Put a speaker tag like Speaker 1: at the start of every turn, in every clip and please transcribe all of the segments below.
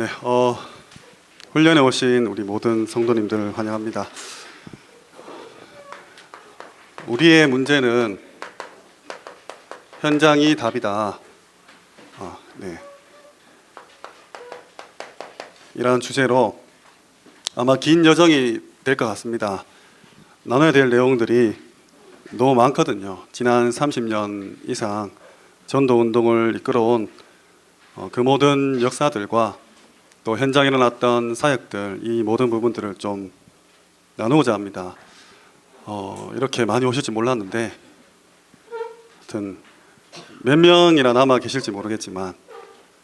Speaker 1: 네, 훈련에 오신 우리 모든 성도님들 환영합니다. 우리의 문제는 현장이 답이다. 네. 이러한 주제로 아마 긴 여정이 될 것 같습니다. 나눠야 될 내용들이 너무 많거든요. 지난 30년 이상 전도운동을 이끌어온 그 모든 역사들과 또 현장에 일어났던 사역들, 이 모든 부분들을 좀 나누고자 합니다. 이렇게 많이 오실지 몰랐는데 하여튼 몇 명이나 남아 계실지 모르겠지만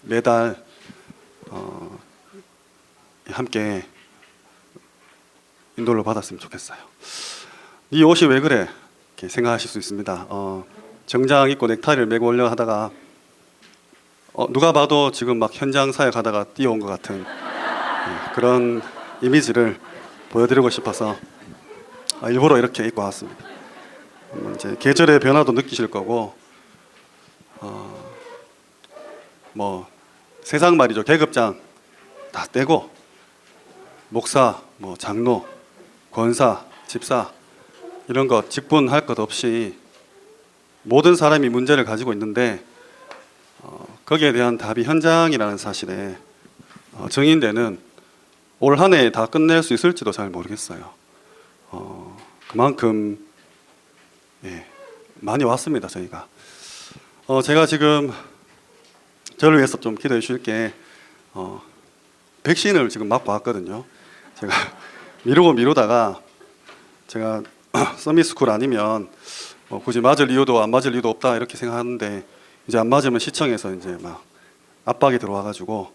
Speaker 1: 매달 함께 인도를 받았으면 좋겠어요. 이 옷이 왜 그래? 이렇게 생각하실 수 있습니다. 정장 입고 넥타이를 메고 올려 하다가 누가 봐도 지금 막 현장 사역하다가 뛰어온 것 같은 그런 이미지를 보여드리고 싶어서 일부러 이렇게 입고 왔습니다. 이제 계절의 변화도 느끼실 거고 뭐 세상 말이죠. 계급장 다 떼고 목사, 뭐 장로, 권사, 집사 이런 것 직분할 것 없이 모든 사람이 문제를 가지고 있는데 거기에 대한 답이 현장이라는 사실에 정인되는 올 한 해 다 끝낼 수 있을지도 잘 모르겠어요. 그만큼 많이 왔습니다. 저희가 제가 지금 저를 위해서 좀 기도해 주실 게 백신을 지금 맞고 왔거든요. 제가 미루다가 제가 서밋스쿨 아니면 굳이 맞을 이유도 안 맞을 이유도 없다 이렇게 생각하는데 이제 안 맞으면 시청에서 이제 막 압박이 들어와가지고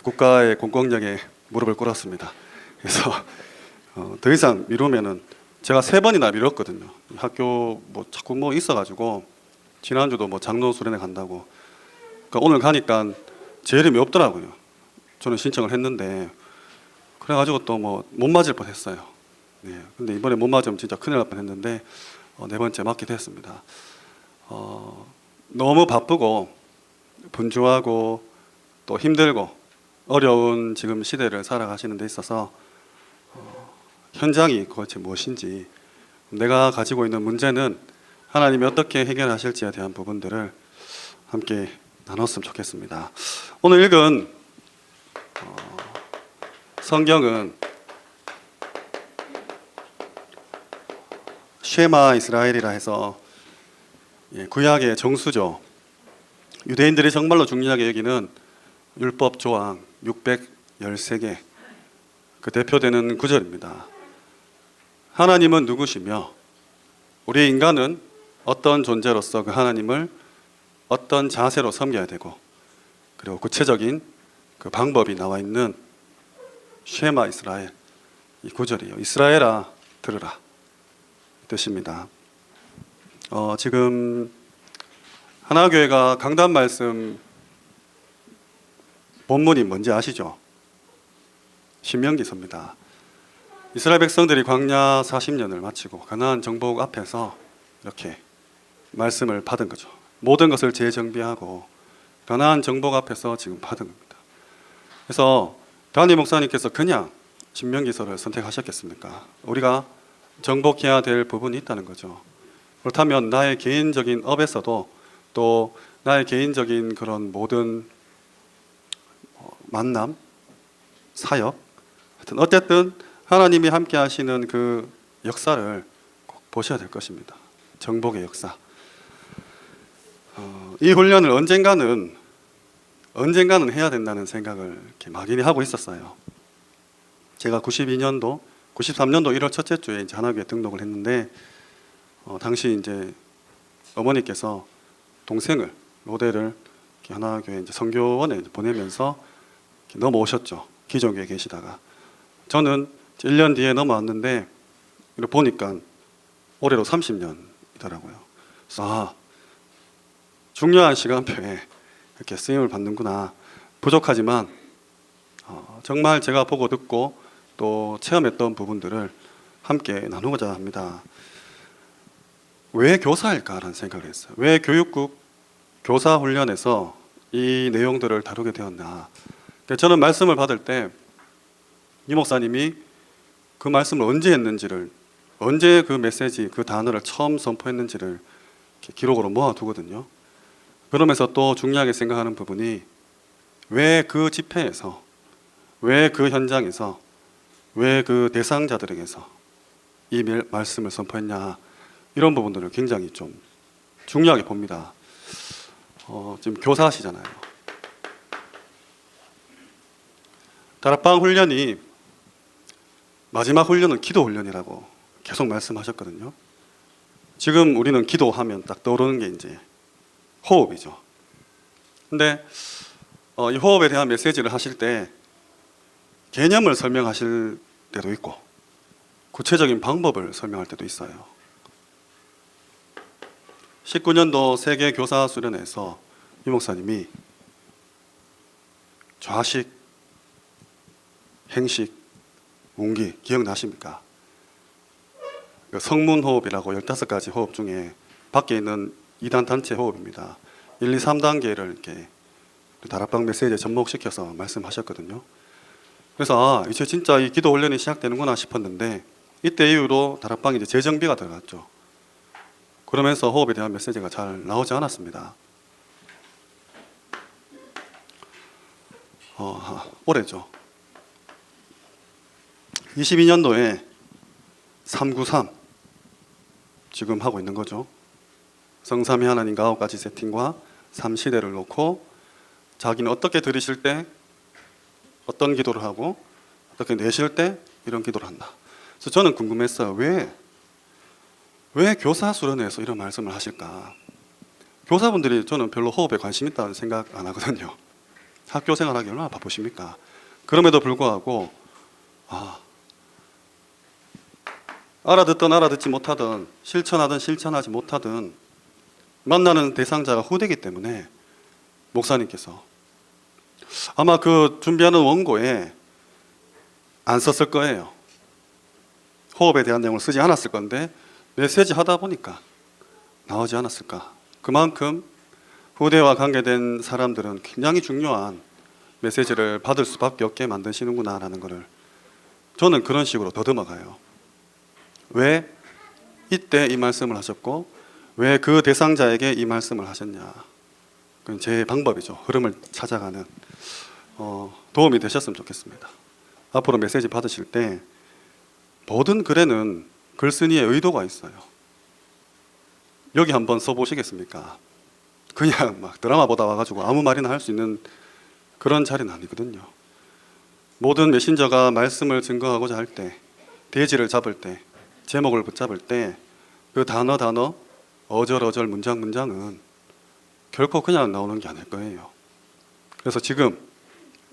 Speaker 1: 국가의 공권력에 무릎을 꿇었습니다. 그래서 더 이상 미루면은 제가 3번이나 미뤘거든요. 학교 뭐 자꾸 뭐 있어가지고 지난주도 뭐 장로 수련회 간다고. 그러니까 오늘 가니까 제 이름이 없더라고요. 저는 신청을 했는데 그래가지고 또 뭐 못 맞을 뻔했어요. 네. 근데 이번에 못 맞으면 진짜 큰일 날 뻔했는데 4번째 맞게 됐습니다. 너무 바쁘고 분주하고 또 힘들고 어려운 지금 시대를 살아가시는 데 있어서 현장이 도대체 무엇인지, 내가 가지고 있는 문제는 하나님이 어떻게 해결하실지에 대한 부분들을 함께 나눴으면 좋겠습니다. 오늘 읽은 성경은 쉐마 이스라엘이라 해서 구약의 정수죠. 유대인들이 정말로 중요하게 여기는 율법 조항 613개 그 대표되는 구절입니다. 하나님은 누구시며 우리 인간은 어떤 존재로서 그 하나님을 어떤 자세로 섬겨야 되고, 그리고 구체적인 그 방법이 나와 있는 쉐마 이스라엘, 이 구절이에요. 이스라엘아 들으라 뜻입니다. 지금 하나교회가 강단 말씀 본문이 뭔지 아시죠? 신명기서입니다. 이스라엘 백성들이 광야 40년을 마치고 가나안 정복 앞에서 이렇게 말씀을 받은 거죠. 모든 것을 재정비하고 가나안 정복 앞에서 지금 받은 겁니다. 그래서 담임 목사님께서 그냥 신명기서를 선택하셨겠습니까? 우리가 정복해야 될 부분이 있다는 거죠. 그렇다면 나의 개인적인 업에서도 또 나의 개인적인 그런 모든 만남, 사역, 하여튼 어쨌든 하나님이 함께 하시는 그 역사를 꼭 보셔야 될 것입니다. 정복의 역사. 이 훈련을 언젠가는 해야 된다는 생각을 이렇게 막연히 하고 있었어요. 제가 93년도 1월 첫째 주에 이제 하나교회 등록을 했는데 당시 이제 어머니께서 동생을 로데를 하나교회 이제 선교원에 보내면서 넘어오셨죠. 기존교회에 계시다가 저는 1년 뒤에 넘어왔는데 보니까 올해로 30년이더라고요. 그래서 중요한 시간표에 이렇게 쓰임을 받는구나. 부족하지만 정말 제가 보고 듣고 또 체험했던 부분들을 함께 나누고자 합니다. 왜 교사일까라는 생각을 했어요. 왜 교육국 교사 훈련에서 이 내용들을 다루게 되었나. 그러니까 저는 말씀을 받을 때 이 목사님이 그 말씀을 언제 했는지를, 언제 그 메시지, 그 단어를 처음 선포했는지를 이렇게 기록으로 모아두거든요. 그러면서 또 중요하게 생각하는 부분이 왜 그 집회에서, 왜 그 현장에서, 왜 그 대상자들에게서 이 말씀을 선포했냐, 이런 부분들을 굉장히 좀 중요하게 봅니다. 지금 교사시잖아요. 다락방 훈련이 마지막 훈련은 기도 훈련이라고 계속 말씀하셨거든요. 지금 우리는 기도하면 딱 떠오르는 게 이제 호흡이죠. 근데 이 호흡에 대한 메시지를 하실 때 개념을 설명하실 때도 있고 구체적인 방법을 설명할 때도 있어요. 19년도 세계 교사 수련회에서 이 목사님이 좌식, 행식, 운기 기억나십니까? 성문호흡이라고 15가지 호흡 중에 밖에 있는 2단 단체 호흡입니다. 1, 2, 3단계를 이렇게 다락방 메시지에 접목시켜서 말씀하셨거든요. 그래서 이제 진짜 이 기도 훈련이 시작되는구나 싶었는데 이때 이후로 다락방에 이제 재정비가 들어갔죠. 그러면서 호흡에 대한 메시지가 잘 나오지 않았습니다. 올해죠. 22년도에 393 지금 하고 있는 거죠. 성삼위 하나님과 9가지 세팅과 3시대를 놓고 자기는 어떻게 들으실 때 어떤 기도를 하고 어떻게 내실 때 이런 기도를 한다. 그래서 저는 궁금했어요. 왜 교사 수련회에서 이런 말씀을 하실까? 교사분들이 저는 별로 호흡에 관심 있다는 생각 안 하거든요. 학교 생활하기 얼마나 바쁘십니까? 그럼에도 불구하고 알아듣든 알아듣지 못하든 실천하든 실천하지 못하든 만나는 대상자가 후대이기 때문에 목사님께서 아마 그 준비하는 원고에 안 썼을 거예요. 호흡에 대한 내용을 쓰지 않았을 건데 메시지 하다 보니까 나오지 않았을까. 그만큼 후대와 관계된 사람들은 굉장히 중요한 메시지를 받을 수밖에 없게 만드시는구나 라는 것을 저는 그런 식으로 더듬어 가요. 왜 이때 이 말씀을 하셨고 왜 그 대상자에게 이 말씀을 하셨냐. 그건 제 방법이죠. 흐름을 찾아가는. 도움이 되셨으면 좋겠습니다. 앞으로 메시지 받으실 때 모든 글에는 글쓴이의 의도가 있어요. 여기 한번 써보시겠습니까? 그냥 막 드라마 보다 와가지고 아무 말이나 할 수 있는 그런 자리는 아니거든요. 모든 메신저가 말씀을 증거하고자 할 때, 대지를 잡을 때, 제목을 붙잡을 때 그 단어, 어절어절, 문장은 결코 그냥 나오는 게 아닐 거예요. 그래서 지금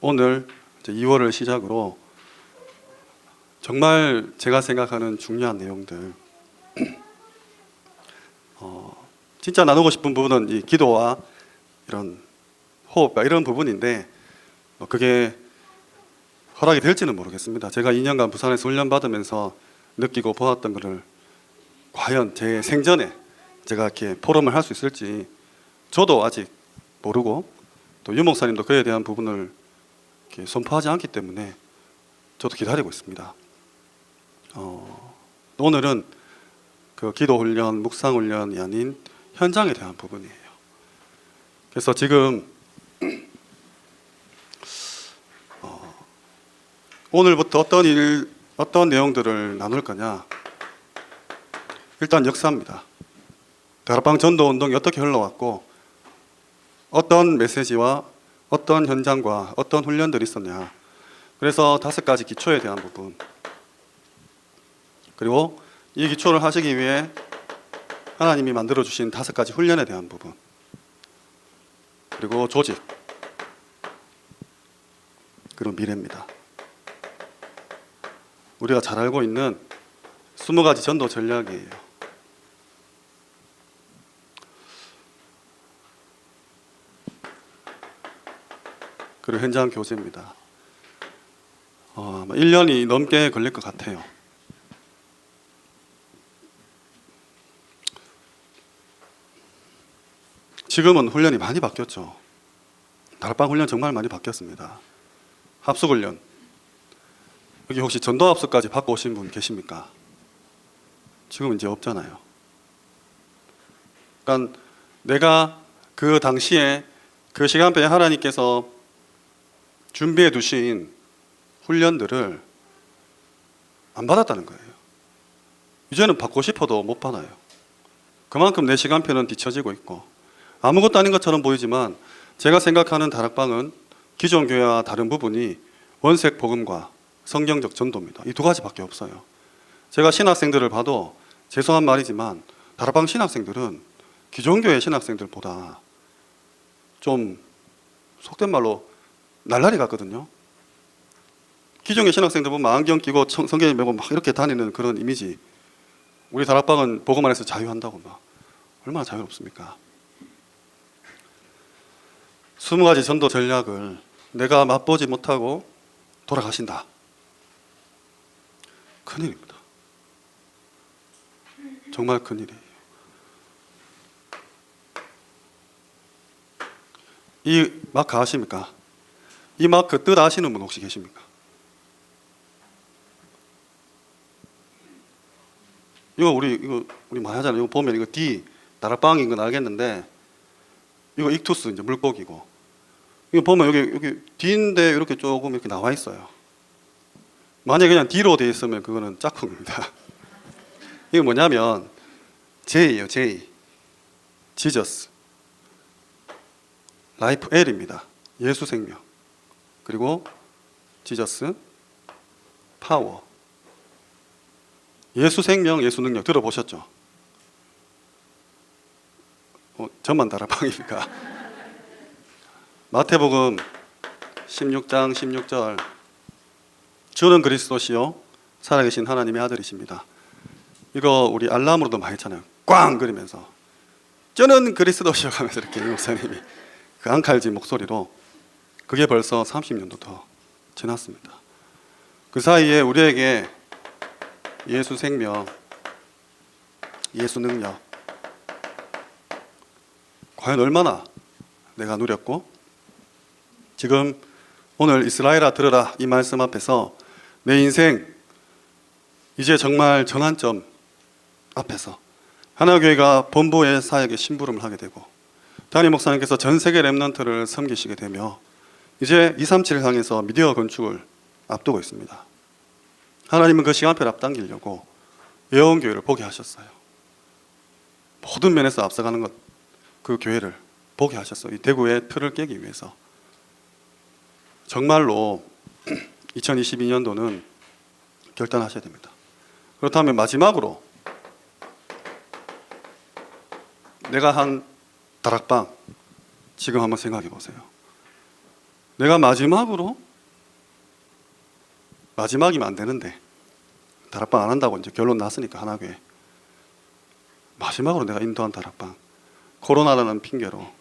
Speaker 1: 오늘 이제 2월을 시작으로 정말 제가 생각하는 중요한 내용들 진짜 나누고 싶은 부분은 이 기도와 이런 호흡과 이런 부분인데 그게 허락이 될지는 모르겠습니다. 제가 2년간 부산에서 훈련받으면서 느끼고 보았던 것을 과연 제 생전에 제가 이렇게 포럼을 할 수 있을지 저도 아직 모르고 또 유 목사님도 그에 대한 부분을 이렇게 선포하지 않기 때문에 저도 기다리고 있습니다. 오늘은 그 기도 훈련, 묵상 훈련이 아닌 현장에 대한 부분이에요. 그래서 지금 오늘부터 어떤 내용들을 나눌 거냐. 일단 역사입니다. 다락방 전도 운동이 어떻게 흘러왔고 어떤 메시지와 어떤 현장과 어떤 훈련들이 있었냐. 그래서 5가지 기초에 대한 부분, 그리고 이 기초를 하시기 위해 하나님이 만들어주신 5가지 훈련에 대한 부분, 그리고 조직, 그리고 미래입니다. 우리가 잘 알고 있는 20가지 전도 전략이에요. 그리고 현장 교제입니다. 1년이 넘게 걸릴 것 같아요. 지금은 훈련이 많이 바뀌었죠. 다락방 훈련 정말 많이 바뀌었습니다. 합숙훈련. 여기 혹시 전도합숙까지 받고 오신 분 계십니까? 지금 이제 없잖아요. 그러니까 내가 그 당시에 그 시간표에 하나님께서 준비해 두신 훈련들을 안 받았다는 거예요. 이제는 받고 싶어도 못 받아요. 그만큼 내 시간표는 뒤처지고 있고 아무것도 아닌 것처럼 보이지만 제가 생각하는 다락방은 기존 교회와 다른 부분이 원색 복음과 성경적 전도입니다. 이 두 가지밖에 없어요. 제가 신학생들을 봐도 죄송한 말이지만 다락방 신학생들은 기존 교회 신학생들보다 좀 속된 말로 날라리 같거든요. 기존의 신학생들 보면 안경 끼고 성경 메고 막 이렇게 다니는 그런 이미지. 우리 다락방은 복음 안에서 자유한다고 막 얼마나 자유롭습니까? 20가지 전도 전략을 내가 맛보지 못하고 돌아가신다. 큰일입니다. 정말 큰일이에요. 이 마크 아십니까? 이 마크 뜻 아시는 분 혹시 계십니까? 이거 우리 많이 하잖아요. 이거 보면 이거 D 다락방인 건 알겠는데 이거 익투스 이제 물고기고 이거 보면 여기 D인데 이렇게 조금 이렇게 나와 있어요. 만약에 그냥 D로 돼 있으면 그거는 짝퉁입니다. 이게 뭐냐면 J예요. J 지저스 라이프 L입니다. 예수 생명 그리고 지저스 파워 예수 생명 예수 능력 들어보셨죠? 저만 다락방이니까 마태복음 16장 16절 주는 그리스도시요 살아계신 하나님의 아들이십니다. 이거 우리 알람으로도 많이 했잖아요. 꽝 그리면서 저는 그리스도시요 하면서 이렇게 이 목사님이 그 앙칼진 목소리로 그게 벌써 30년도 더 지났습니다. 그 사이에 우리에게 예수 생명, 예수 능력 과연 얼마나 내가 누렸고 지금 오늘 이스라엘아 들으라 이 말씀 앞에서 내 인생 이제 정말 전환점 앞에서 하나교회가 본부의 사역에 심부름을 하게 되고 담임 목사님께서 전 세계 렘넌트를 섬기시게 되며 이제 237을 향해서 미디어 건축을 앞두고 있습니다. 하나님은 그 시간표를 앞당기려고 예언교회를 보게 하셨어요. 모든 면에서 앞서가는 것, 그 교회를 보게 하셨어요. 이 대구의 틀을 깨기 위해서. 정말로 2022년도는 결단하셔야 됩니다. 그렇다면 마지막으로 내가 한 다락방 지금 한번 생각해 보세요. 내가 마지막이면 안 되는데 다락방 안 한다고 이제 결론 났으니까 하나교회 마지막으로 내가 인도한 다락방 코로나라는 핑계로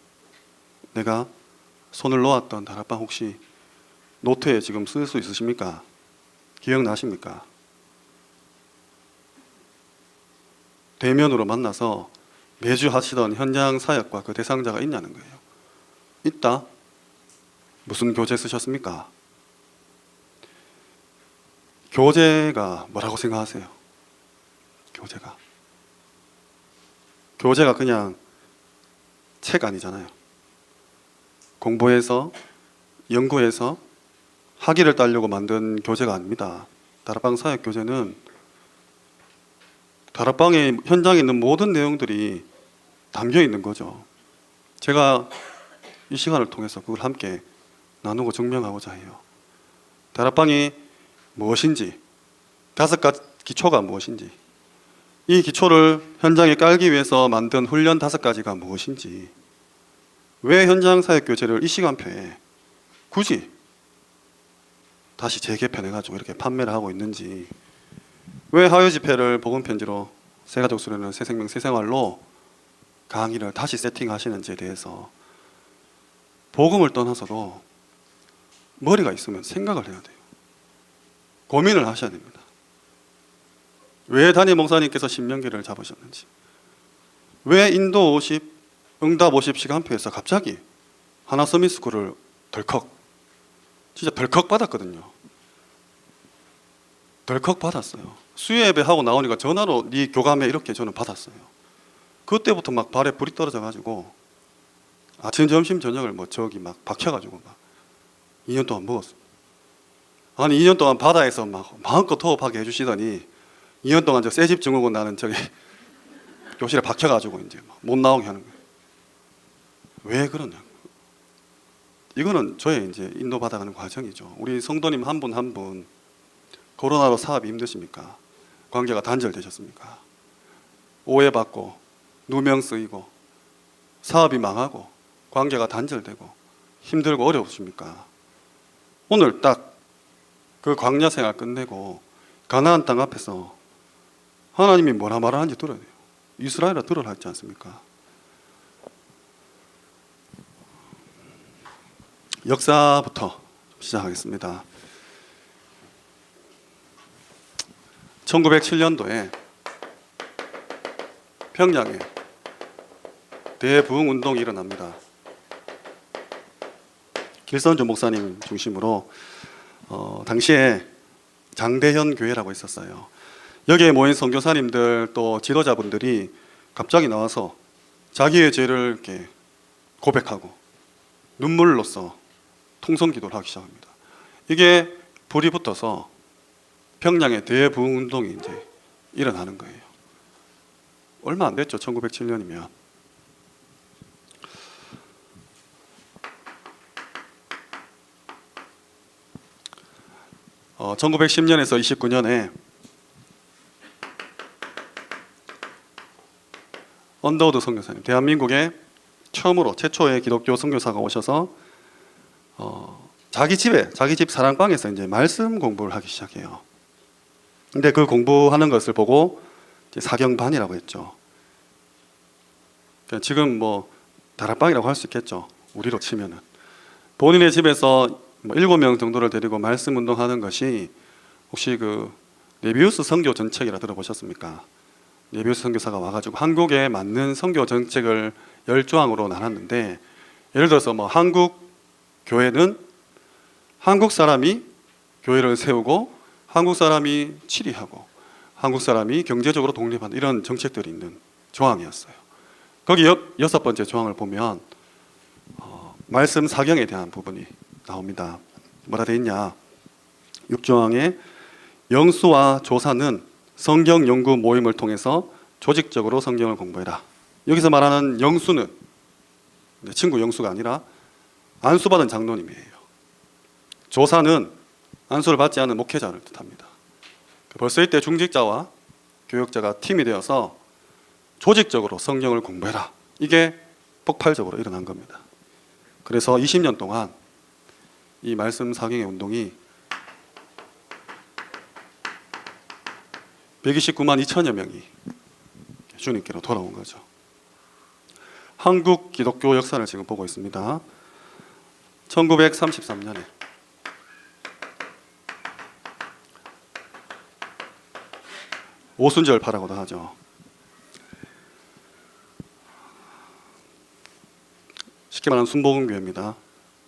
Speaker 1: 내가 손을 놓았던 다락방 혹시 노트에 지금 쓸 수 있으십니까? 기억나십니까? 대면으로 만나서 매주 하시던 현장 사역과 그 대상자가 있냐는 거예요. 있다? 무슨 교재 쓰셨습니까? 교재가 뭐라고 생각하세요? 교재가 그냥 책 아니잖아요. 공부해서 연구해서 학위를 따려고 만든 교재가 아닙니다. 다락방 사역 교재는 다락방의 현장에 있는 모든 내용들이 담겨 있는 거죠. 제가 이 시간을 통해서 그걸 함께 나누고 증명하고자 해요. 다락방이 무엇인지, 5가지 기초가 무엇인지, 이 기초를 현장에 깔기 위해서 만든 훈련 5가지가 무엇인지, 왜 현장 사역 교재를 이 시간표에 굳이 다시 재개편해가지고 이렇게 판매를 하고 있는지, 왜 하요 집회를 복음 편지로 새가족 수련회 새생명 새생활로 강의를 다시 세팅하시는지에 대해서 복음을 떠나서도 머리가 있으면 생각을 해야 돼요. 고민을 하셔야 됩니다. 왜 담임 목사님께서 신명기를 잡으셨는지, 왜 인도 50, 응답 50 시간표에서 갑자기 하나 서밋스쿨을 덜컥. 진짜 덜컥 받았거든요. 덜컥 받았어요. 수요예배 하고 나오니까 전화로 네 교감해 이렇게 저는 받았어요. 그때부터 막 발에 불이 떨어져 가지고 아침 점심 저녁을 뭐 저기 막 박혀가지고 막 2년 동안 먹었어요. 아니 2년 동안 바다에서 막 마음껏 호흡하게 해주시더니 2년 동안 저 새집 증후군 나는 저기 교실에 박혀가지고 이제 못 나오게 하는 거예요. 왜 그러냐? 이거는 저의 이제 인도받아가는 과정이죠. 우리 성도님 한 분 한 분 코로나로 사업이 힘드십니까? 관계가 단절되셨습니까? 오해받고 누명 쓰이고 사업이 망하고 관계가 단절되고 힘들고 어려우십니까? 오늘 딱 그 광야 생활 끝내고 가나안 땅 앞에서 하나님이 뭐라 말하는지 들어야 돼요. 이스라엘아 들으라 했지 않습니까? 역사부터 시작하겠습니다. 1907년도에 평양에 대부흥 운동이 일어납니다. 길선주 목사님 중심으로 당시에 장대현 교회라고 있었어요. 여기에 모인 선교사님들 또 지도자분들이 갑자기 나와서 자기의 죄를 이렇게 고백하고 눈물로써 통성기도를 하기 시작합니다. 이게 불이 붙어서 평양의 대부흥 운동이 이제 일어나는 거예요. 얼마 안 됐죠. 1907년이면. 1910년에서 29년에 언더우드 선교사님, 대한민국에 처음으로 최초의 기독교 선교사가 오셔서 자기 집 사랑방에서 이제 말씀 공부를 하기 시작해요. 근데 그 공부하는 것을 보고 이제 사경반이라고 했죠. 그러니까 지금 뭐 다락방이라고 할 수 있겠죠. 우리로 치면은 본인의 집에서 7명 정도를 데리고 말씀 운동하는 것이 혹시 그 네비우스 선교 정책이라 들어보셨습니까? 네비우스 선교사가 와가지고 한국에 맞는 선교 정책을 10조항으로 나눴는데, 예를 들어서 뭐 한국 교회는 한국 사람이 교회를 세우고 한국 사람이 치리하고 한국 사람이 경제적으로 독립한다, 이런 정책들이 있는 조항이었어요. 거기 6번째 조항을 보면 말씀 사경에 대한 부분이 나옵니다. 뭐라 되어 있냐? 6조항에 영수와 조사는 성경 연구 모임을 통해서 조직적으로 성경을 공부해라. 여기서 말하는 영수는 친구 영수가 아니라 안수받은 장로님이에요. 조사는 안수를 받지 않은 목회자를 뜻합니다. 벌써 이때 중직자와 교역자가 팀이 되어서 조직적으로 성경을 공부해라. 이게 폭발적으로 일어난 겁니다. 그래서 20년 동안 이 말씀 사경의 운동이 129만 2천여 명이 주님께로 돌아온 거죠. 한국 기독교 역사를 지금 보고 있습니다. 1933년에 오순절파라고도 하죠. 쉽게 말하면 순복음교회입니다.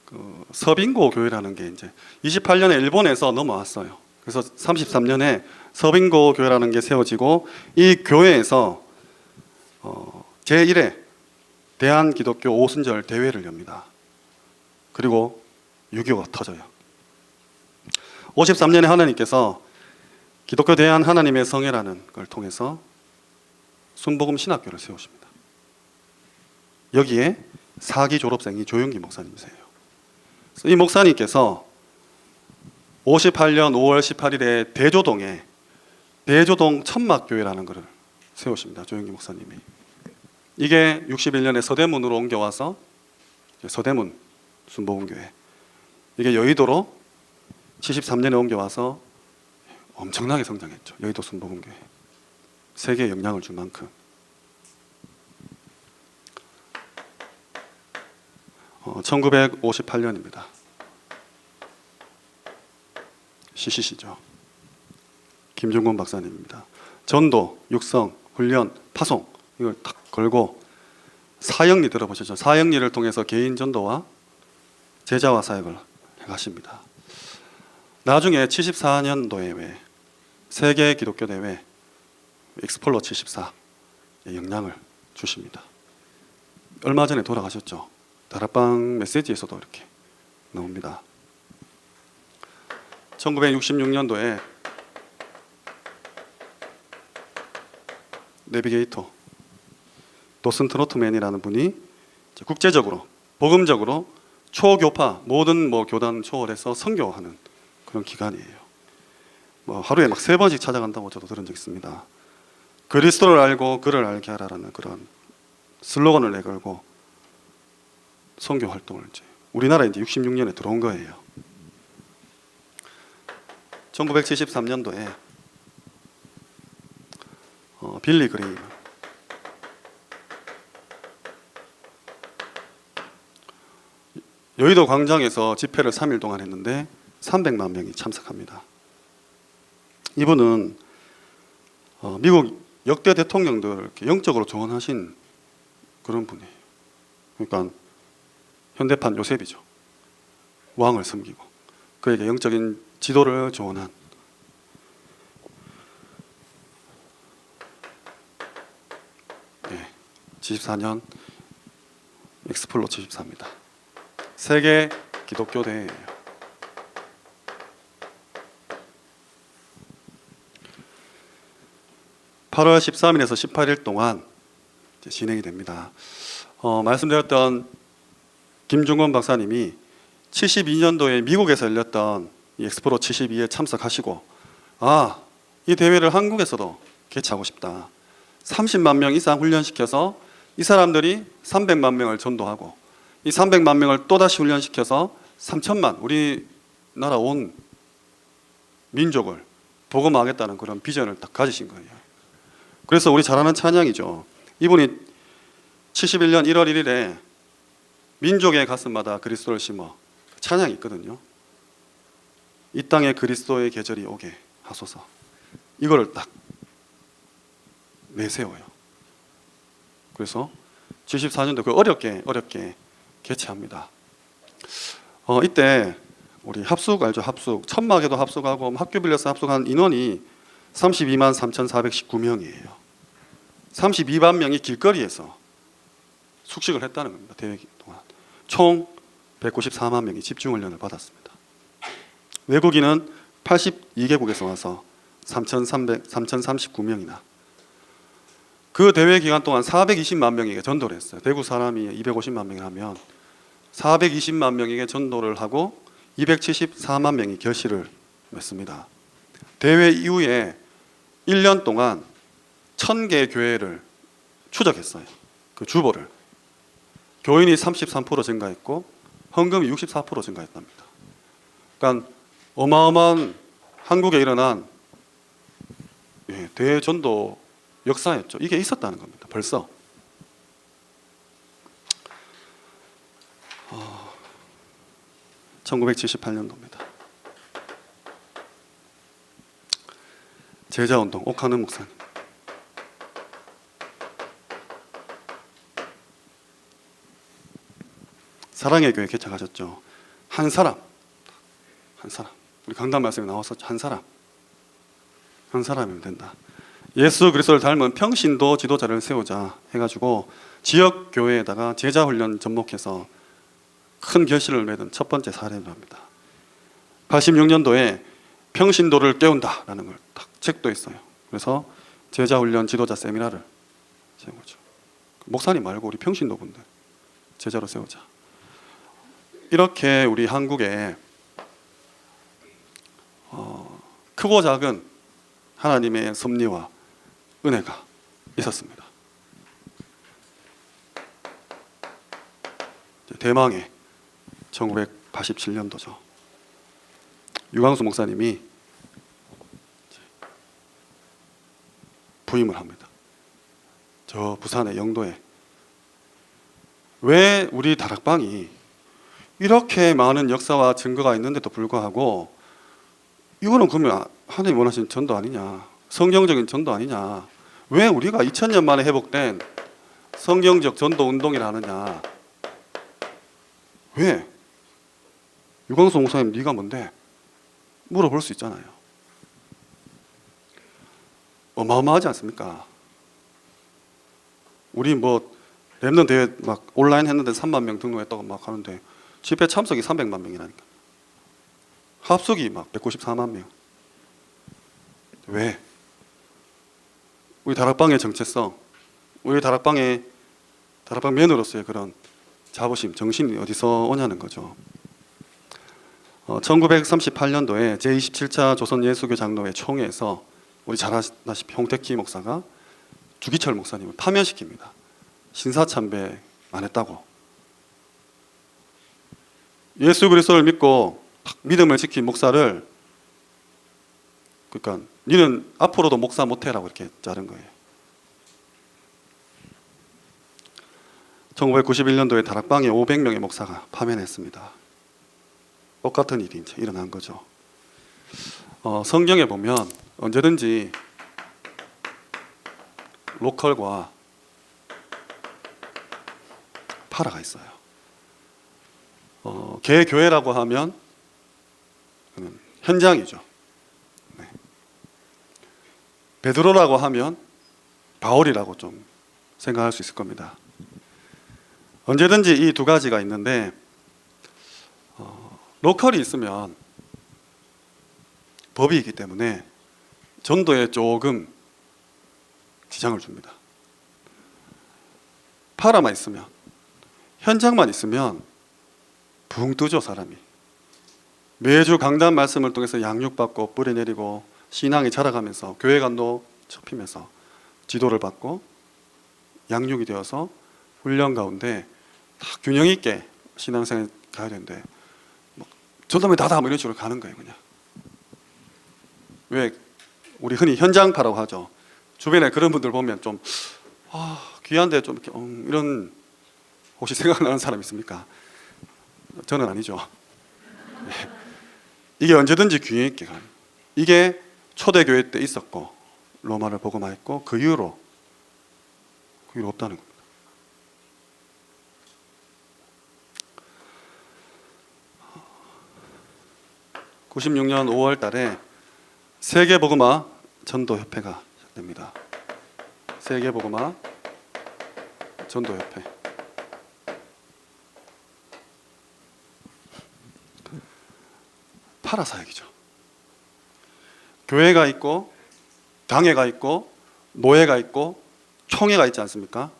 Speaker 1: 그 서빙고 교회라는 게 이제 28년에 일본에서 넘어왔어요. 그래서 33년에 서빙고 교회라는 게 세워지고, 이 교회에서 제1회 대한기독교 오순절 대회를 엽니다. 그리고 6.25가 터져요. 53년에 하나님께서 기독교 대한 하나님의 성회라는 걸 통해서 순복음 신학교를 세우십니다. 여기에 4기 졸업생이 조용기 목사님이세요. 이 목사님께서 58년 5월 18일에 대조동에 대조동 천막교회라는 것을 세우십니다. 조용기 목사님이. 이게 61년에 서대문으로 옮겨와서 서대문 순복음교회, 이게 여의도로 73년에 옮겨와서 엄청나게 성장했죠. 여의도 순복음교회. 세계에 영향을 줄 만큼. 1958년입니다. CCC죠. 김중곤 박사님입니다. 전도, 육성, 훈련, 파송, 이걸 딱 걸고 사형리 들어보셨죠? 사형리를 통해서 개인 전도와 제자화 사역을 해가십니다. 나중에 74년도에 왜 세계 기독교 대회 엑스폴로 74에 영향을 주십니다. 얼마 전에 돌아가셨죠. 다락방 메시지에서도 이렇게 나옵니다. 1966년도에 내비게이터 도슨 트로트맨이라는 분이 국제적으로 복음적으로 초교파 모든 교단 초월해서 선교하는 그런 기간이에요. 하루에 막 3번씩 찾아간다고 저도 들은 적 있습니다. 그리스도를 알고 그를 알게 하라라는 그런 슬로건을 내걸고 선교 활동을 이제 우리나라에 이제 66년에 들어온 거예요. 1973년도에 빌리 그레임 여의도 광장에서 집회를 3일 동안 했는데 300만 명이 참석합니다. 이분은 미국 역대 대통령들 이렇게 영적으로 조언하신 그런 분이에요. 그러니까 현대판 요셉이죠. 왕을 섬기고 그에게 영적인 지도를 조언한 네, 74년 엑스폴로 74입니다. 세계 기독교 대회예요. (8월 13일에서 18일) 동안 진행이 됩니다. 말씀드렸던 김중건 박사님이 72년도에 미국에서 열렸던 이 엑스포로 72에 참석하시고 이 대회를 한국에서도 개최하고 싶다. 30만 명 이상 훈련시켜서 이 사람들이 300만 명을 전도하고 이 300만 명을 또다시 훈련시켜서 3천만 우리나라 온 민족을 복음하겠다는 그런 비전을 딱 가지신 거예요. 그래서 우리 잘 아는 찬양이죠. 이분이 71년 1월 1일에 민족의 가슴마다 그리스도를 심어 찬양이 있거든요. 이 땅에 그리스도의 계절이 오게 하소서. 이거를 딱 내세워요. 그래서 74년도 그 어렵게 개최합니다. 이때 우리 합숙 알죠? 합숙. 천막에도 합숙하고 학교 빌려서 합숙한 인원이 32만 3,419명이에요. 32만 명이 길거리에서 숙식을 했다는 겁니다. 대회 동안. 총 194만 명이 집중훈련을 받았습니다. 외국인은 82개국에서 와서 3,039명이나 그 대회 기간 동안 420만 명에게 전도를 했어요. 대구 사람이 250만 명이라면 420만 명에게 전도를 하고 274만 명이 결실을 맺습니다. 대회 이후에 1년 동안 1000개 교회를 추적했어요. 그 주보를. 교인이 33% 증가했고 헌금이 64% 증가했답니다. 그러니까 어마어마한 한국에 일어난 대전도 역사였죠. 이게 있었다는 겁니다. 벌써. 1978년도입니다. 제자운동 옥하는 목사님. 사랑의 교회 개척하셨죠. 한 사람 우리 강단 말씀에 나왔었죠. 한 사람이면 된다. 예수 그리스도를 닮은 평신도 지도자를 세우자 해가지고 지역 교회에다가 제자훈련 접목해서 큰 결실을 맺은 첫 번째 사례입니다. 86년도에 평신도를 깨운다라는 걸 딱 책도 있어요. 그래서 제자훈련 지도자 세미나를 세운 거죠. 목사님 말고 우리 평신도분들 제자로 세우자. 이렇게 우리 한국에 크고 작은 하나님의 섭리와 은혜가 있었습니다. 대망의 1987년도죠. 유광수 목사님이 부임을 합니다. 저 부산의 영도에. 왜 우리 다락방이 이렇게 많은 역사와 증거가 있는데도 불구하고 이거는 그러면 하나님 원하시는 전도 아니냐, 성경적인 전도 아니냐, 왜 우리가 2000년 만에 회복된 성경적 전도 운동이라 하느냐, 왜 유광수 목사님 네가 뭔데? 물어볼 수 있잖아요. 어마어마하지 않습니까? 우리 뭐 랩넌 대회 막 온라인 했는데 3만 명 등록했다고 막 하는데 집회 참석이 300만 명이라니까. 합숙이 막 194만 명. 왜? 우리 다락방의 정체성, 우리 다락방 면으로서의 그런 자부심, 정신이 어디서 오냐는 거죠. 1938년도에 제27차 조선예수교 장로회 총회에서 우리 잘 아시다시피 홍택기 목사가 주기철 목사님을 파면시킵니다. 신사참배 안 했다고. 예수 그리스도를 믿고 믿음을 지킨 목사를, 그러니까 니는 앞으로도 목사 못해라고 이렇게 자른 거예요. 1991년도에 다락방에 500명의 목사가 파면했습니다. 똑같은 일이 이제 일어난 거죠. 성경에 보면 언제든지 로컬과 파라가 있어요. 개교회라고 하면 현장이죠. 네. 베드로라고 하면 바울이라고 좀 생각할 수 있을 겁니다. 언제든지 이 두 가지가 있는데 로컬이 있으면 법이 있기 때문에 전도에 조금 지장을 줍니다. 파라만 있으면, 현장만 있으면 붕 뜨죠, 사람이. 매주 강단 말씀을 통해서 양육받고 뿌리내리고 신앙이 자라가면서 교회관도 접히면서 지도를 받고 양육이 되어서 훈련 가운데 다 균형 있게 신앙생활 가야 되는데 전도면 다다 이런 식으로 가는 거예요. 그냥 왜 우리 흔히 현장파라고 하죠. 주변에 그런 분들 보면 좀 귀한데 좀 이렇게 이런, 혹시 생각나는 사람 있습니까? 저는 아니죠. 이게 언제든지 균형 있게 가는, 이게 초대교회 때 있었고 로마를 복음화했고 그 이후로 없다는 겁니다. (96년 5월) 달에 세계복음화 전도협회가 시작됩니다. 세계복음화 전도협회. 파라사역이죠. 교회가 있고 당회가 있고 노회가 있고 총회가 있지 않습니까?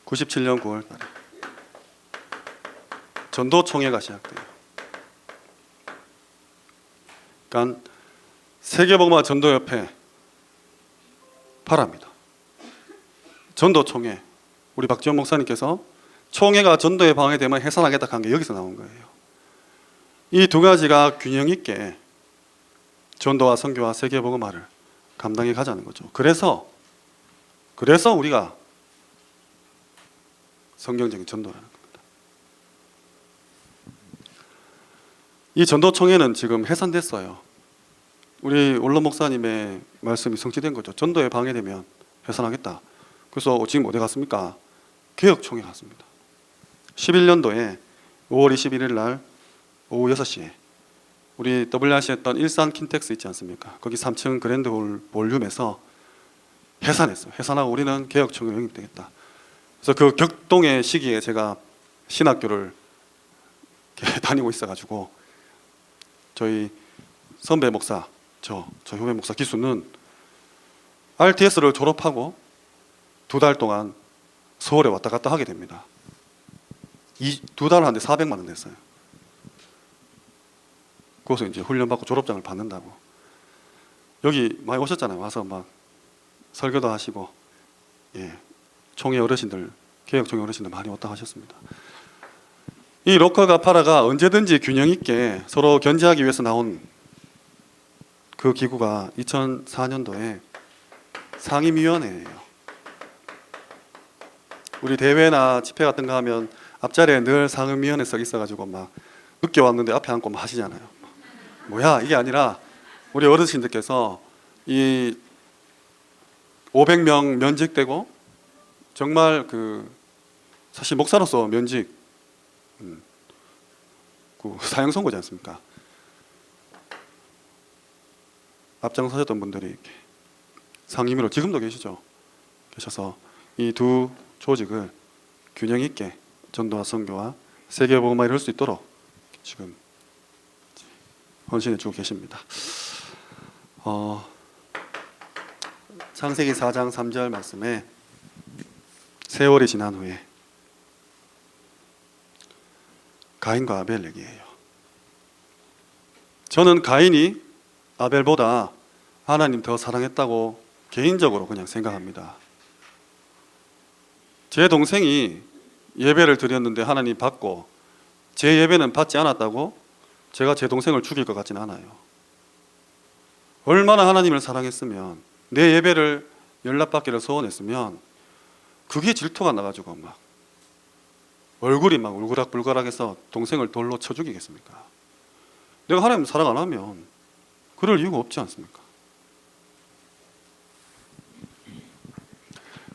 Speaker 1: 97년 9월 달에 전도총회가 시작돼요. 그러니까 세계복음화 전도협회 파라입니다. 전도총회, 우리 박지원 목사님께서 총회가 전도에 방해되면 해산하겠다 한 게 여기서 나온 거예요. 이 두 가지가 균형 있게 전도와 선교와 세계복음화를 감당해 가자는 거죠. 그래서 우리가 성경적인 전도라는 겁니다. 이 전도총회는 지금 해산됐어요. 우리 원로 목사님의 말씀이 성취된 거죠. 전도에 방해되면 해산하겠다. 그래서 지금 어디 갔습니까? 개혁총회 갔습니다. 11년도에 5월 21일 날 오후 6시에 우리 WRC 했던 일산 킨텍스 있지 않습니까? 거기 3층 그랜드홀 볼륨에서 해산했어요. 해산하고 우리는 개혁총회로 영입되겠다. 그래서 그 격동의 시기에 제가 신학교를 다니고 있어가지고 저희 선배 목사, 저 후배 목사 기수는 RTS를 졸업하고 2달 동안 서울에 왔다 갔다 하게 됩니다. 2달 하는데 400만 원 냈어요. 거기서 이제 훈련받고 졸업장을 받는다고. 여기 많이 오셨잖아요. 와서 막 설교도 하시고, 총회 어르신들, 개혁 총회 어르신들 많이 왔다 하셨습니다. 이 로컬과 파라가 언제든지 균형 있게 서로 견제하기 위해서 나온 그 기구가 2004년도에 상임위원회예요. 우리 대회나 집회 같은 거 하면 앞자리에 늘 상임위원회석 있어가지고 막 늦게 왔는데 앞에 앉고 막 하시잖아요. 뭐야 이게 아니라 우리 어르신들께서 이 500명 면직되고 정말 사실 목사로서 면직 그 사형 선고지 않습니까? 앞장서셨던 분들이 이렇게 상임위로 지금도 계셔서 이 두 조직을 균형 있게 전도와 선교와 세계복음화 이룰 수 있도록 지금 헌신해 주고 계십니다. 창세기 4장 3절 말씀에 세월이 지난 후에 가인과 아벨 얘기예요. 저는 가인이 아벨보다 하나님 더 사랑했다고 개인적으로 그냥 생각합니다. 제 동생이 예배를 드렸는데 하나님 받고 제 예배는 받지 않았다고 제가 제 동생을 죽일 것 같지는 않아요. 얼마나 하나님을 사랑했으면 내 예배를 연락받기를 소원했으면 그게 질투가 나가지고 막 얼굴이 막 울그락불그락해서 동생을 돌로 쳐 죽이겠습니까? 내가 하나님 사랑 안 하면 그럴 이유가 없지 않습니까?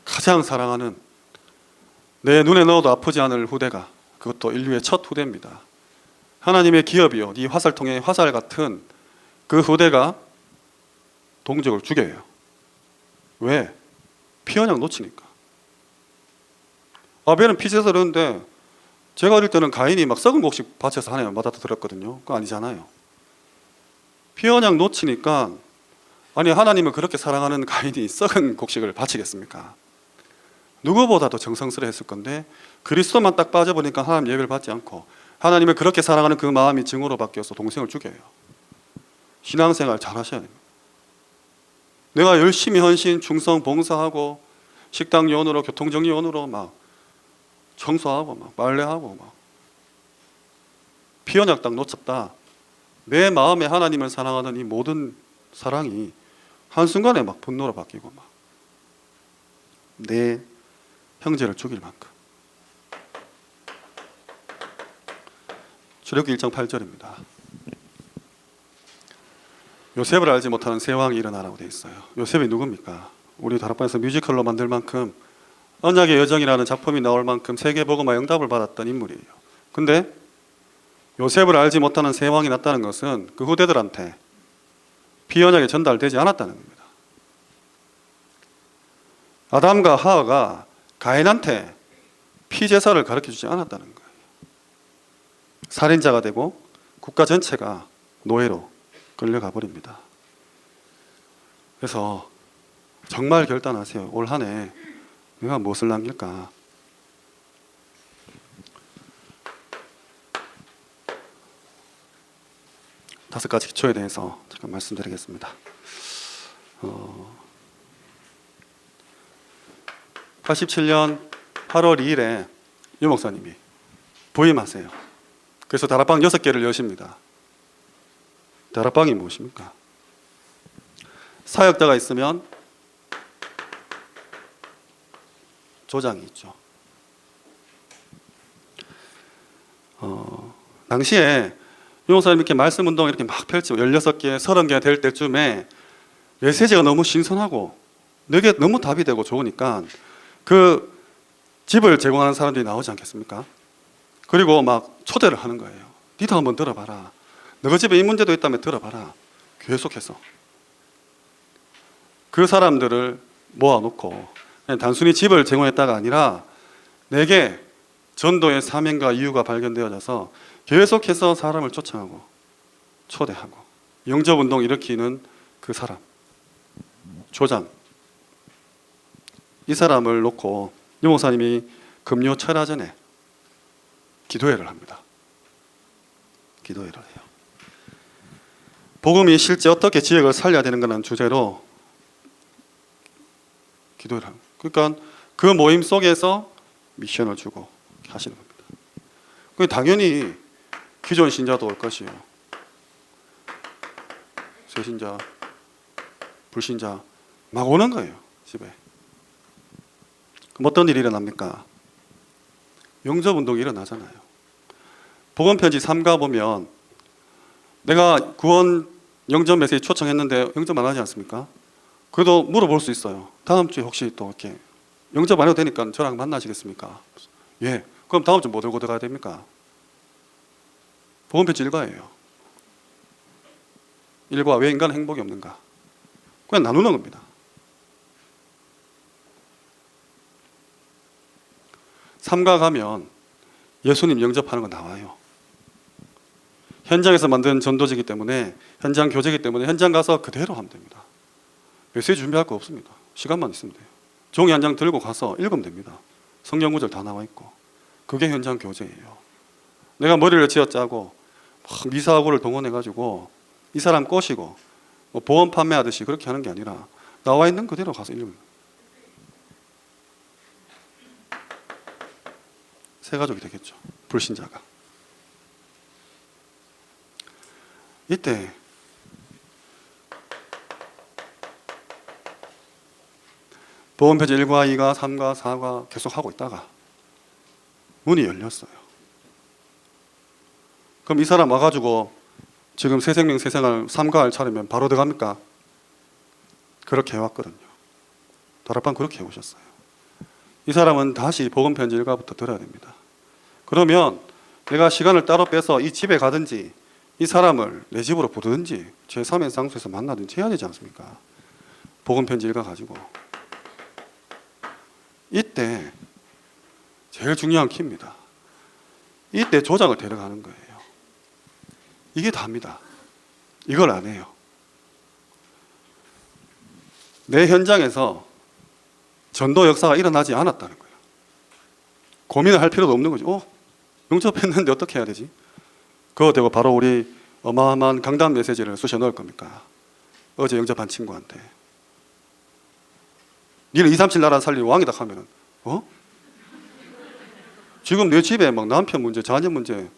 Speaker 1: 가장 사랑하는 내 눈에 넣어도 아프지 않을 후대가, 그것도 인류의 첫 후대입니다. 하나님의 기업이요, 이 화살통의 화살 같은 그 후대가 동족을 죽여요. 왜? 피 언약 놓치니까. 아벨은 피제사를 했는데 제가 어릴 때는 가인이 막 썩은 곡식 밭에서 하나님 받아 들었거든요. 그거 아니잖아요. 피 언약 놓치니까, 아니 하나님을 그렇게 사랑하는 가인이 썩은 곡식을 바치겠습니까? 누구보다도 정성스레 했을 건데 그리스도만 딱 빠져보니까 하나님 예배를 받지 않고 하나님을 그렇게 사랑하는 그 마음이 증오로 바뀌어서 동생을 죽여요. 신앙생활 잘 하셔야 됩니다. 내가 열심히 헌신, 충성, 봉사하고 식당 요원으로, 교통정리 요원으로 막 청소하고 막 빨래하고 막 피 언약 딱 놓쳤다. 내 마음에 하나님을 사랑하는 이 모든 사랑이 한순간에 막 분노로 바뀌고 막 내 형제를 죽일 만큼. 출애굽기 1장 8절입니다. 요셉을 알지 못하는 새 왕이 일어나라고 되어 있어요. 요셉이 누굽니까? 우리 다락방에서 뮤지컬로 만들 만큼, 언약의 여정이라는 작품이 나올 만큼 세계복음화 영답을 받았던 인물이에요. 근데 요셉을 알지 못하는 새 왕이 났다는 것은 그 후대들한테 피언약이 전달되지 않았다는 겁니다. 아담과 하와가 가인한테 피제사를 가르쳐주지 않았다는 거예요. 살인자가 되고 국가 전체가 노예로 끌려가 버립니다. 그래서 정말 결단하세요. 올 한 해 내가 무엇을 남길까? 다섯 가지 기초에 대해서 잠깐 말씀드리겠습니다. 87년 8월 2일에 유 목사님이 부임하세요. 그래서 다락방 6개를 여십니다. 다락방이 무엇입니까? 사역자가 있으면 조장이 있죠. 당시에 유 목사님 이렇게 말씀 운동을 이렇게 막 펼치고 16개, 30개 될 때쯤에 메시지가 너무 신선하고 내게 너무 답이 되고 좋으니까 그 집을 제공하는 사람들이 나오지 않겠습니까? 그리고 막 초대를 하는 거예요. 니도 한번 들어봐라. 너희 집에 이 문제도 있다면 들어봐라. 계속해서 그 사람들을 모아놓고 그냥 단순히 집을 제공했다가 아니라 내게 전도의 사명과 이유가 발견되어져서 계속해서 사람을 초청하고 초대하고 영접운동 일으키는 그 사람, 조장, 이 사람을 놓고 유 목사님이 금요 철야 전에 기도회를 합니다. 기도회를 해요. 복음이 실제 어떻게 지역을 살려야 되는가라는 주제로 기도를 합니다. 그러니까 그 모임 속에서 미션을 주고 하시는 겁니다. 당연히 기존 신자도 올 것이요, 새신자, 불신자 막 오는 거예요. 집에. 그럼 어떤 일이 일어납니까? 영접운동이 일어나잖아요. 복음편지 3가 보면 내가 구원 영접 메시지 초청했는데 영접 안 하지 않습니까? 그래도 물어볼 수 있어요. 다음 주에 혹시 또 이렇게 영접 안 해도 되니까 저랑 만나시겠습니까? 예. 그럼 다음 주 뭐 들고 들어가야 됩니까? 보건편지 일과예요. 일과 왜 인간은 행복이 없는가? 그냥 나누는 겁니다. 삼가 가면 예수님 영접하는 거 나와요. 현장에서 만든 전도지기 때문에, 현장 교재이기 때문에 현장 가서 그대로 하면 됩니다. 메시지 준비할 거 없습니다. 시간만 있으면 돼요. 종이 한 장 들고 가서 읽으면 됩니다. 성경 구절 다 나와 있고. 그게 현장 교재예요. 내가 머리를 쥐어짜고 막 미사하고를 동원해가지고 이 사람 꼬시고 뭐 보험 판매하듯이 그렇게 하는 게 아니라 나와 있는 그대로 가서 읽으면 돼요. 새 가족이 되겠죠. 불신자가. 이때 보험편지 1과 2가 3과 4가 계속 하고 있다가 문이 열렸어요. 그럼 이 사람 와가지고 지금 새 생명 새 생활 3가 차리면 바로 들어갑니까? 그렇게 해왔거든요. 다락방 그렇게 해오셨어요. 이 사람은 다시 복음편지 1과부터 들어야 됩니다. 그러면 내가 시간을 따로 빼서 이 집에 가든지 이 사람을 내 집으로 부르든지 제3의 장소에서 만나든지 해야 되지 않습니까? 복음편지 1과 가지고. 이때 제일 중요한 키입니다. 이때 조장을 데려가는 거예요. 이게 다입니다. 이걸 안 해요. 내 현장에서 전도 역사가 일어나지 않았다는 거예요. 고민을 할 필요도 없는 거죠. 영접했는데 어떻게 해야 되지? 그거 되고 바로 우리 어마어마한 강단 메시지를 쑤셔 넣을 겁니까? 어제 영접한 친구한테 니는 237 나라 살리 왕이다 하면은 지금 내 집에 막 남편 문제, 자녀 문제,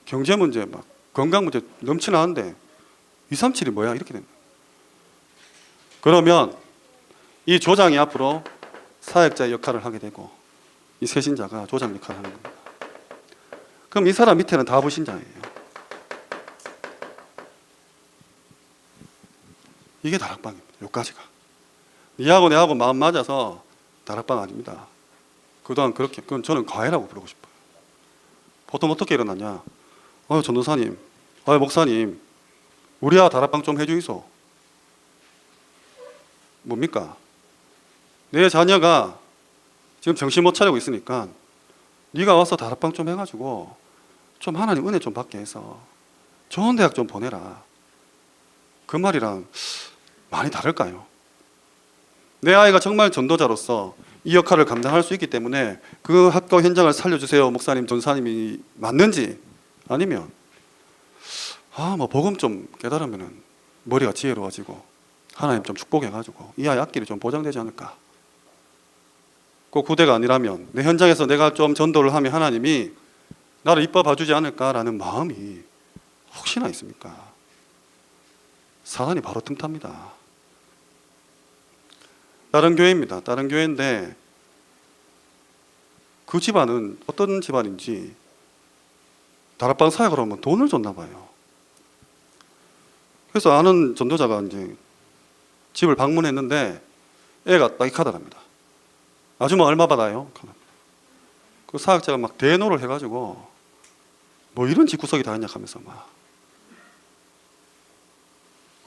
Speaker 1: 경제 문제, 막 건강 문제 넘치나는데 237이 뭐야? 이렇게 됩니다. 그러면 이 조장이 앞으로 사역자의 역할을 하게 되고 이 세신자가 조장 역할을 하는 겁니다. 그럼 이 사람 밑에는 다 불신자예요. 이게 다락방입니다. 여기까지가. 니하고 내하고 마음 맞아서 다락방 아닙니다. 그동안 그렇게, 그건 저는 과외라고 부르고 싶어요. 보통 어떻게 일어나냐? 전도사님, 목사님, 우리야 다락방 좀 해주이소. 뭡니까? 내 자녀가 지금 정신 못 차리고 있으니까 네가 와서 다락방 좀 해가지고 좀 하나님 은혜 좀 받게 해서 좋은 대학 좀 보내라. 그 말이랑 많이 다를까요? 내 아이가 정말 전도자로서 이 역할을 감당할 수 있기 때문에 그 학교 현장을 살려주세요, 목사님, 전사님이 맞는지, 아니면 복음 좀 깨달으면은 머리가 지혜로워지고 하나님 좀 축복해가지고 이 아이 앞길이 좀 보장되지 않을까? 꼭 후대가 아니라면 내 현장에서 내가 좀 전도를 하면 하나님이 나를 이뻐 봐주지 않을까라는 마음이 혹시나 있습니까? 사단이 바로 틈탑니다. 다른 교회입니다. 다른 교회인데 그 집안은 어떤 집안인지 다락방 사역을 하면 돈을 줬나 봐요. 그래서 아는 전도자가 이제 집을 방문했는데 애가 따익하더랍니다. 아줌마 얼마 받아요? 그 사역자가 막 대노를 해가지고 뭐 이런 집구석이 다 있냐 하면서 막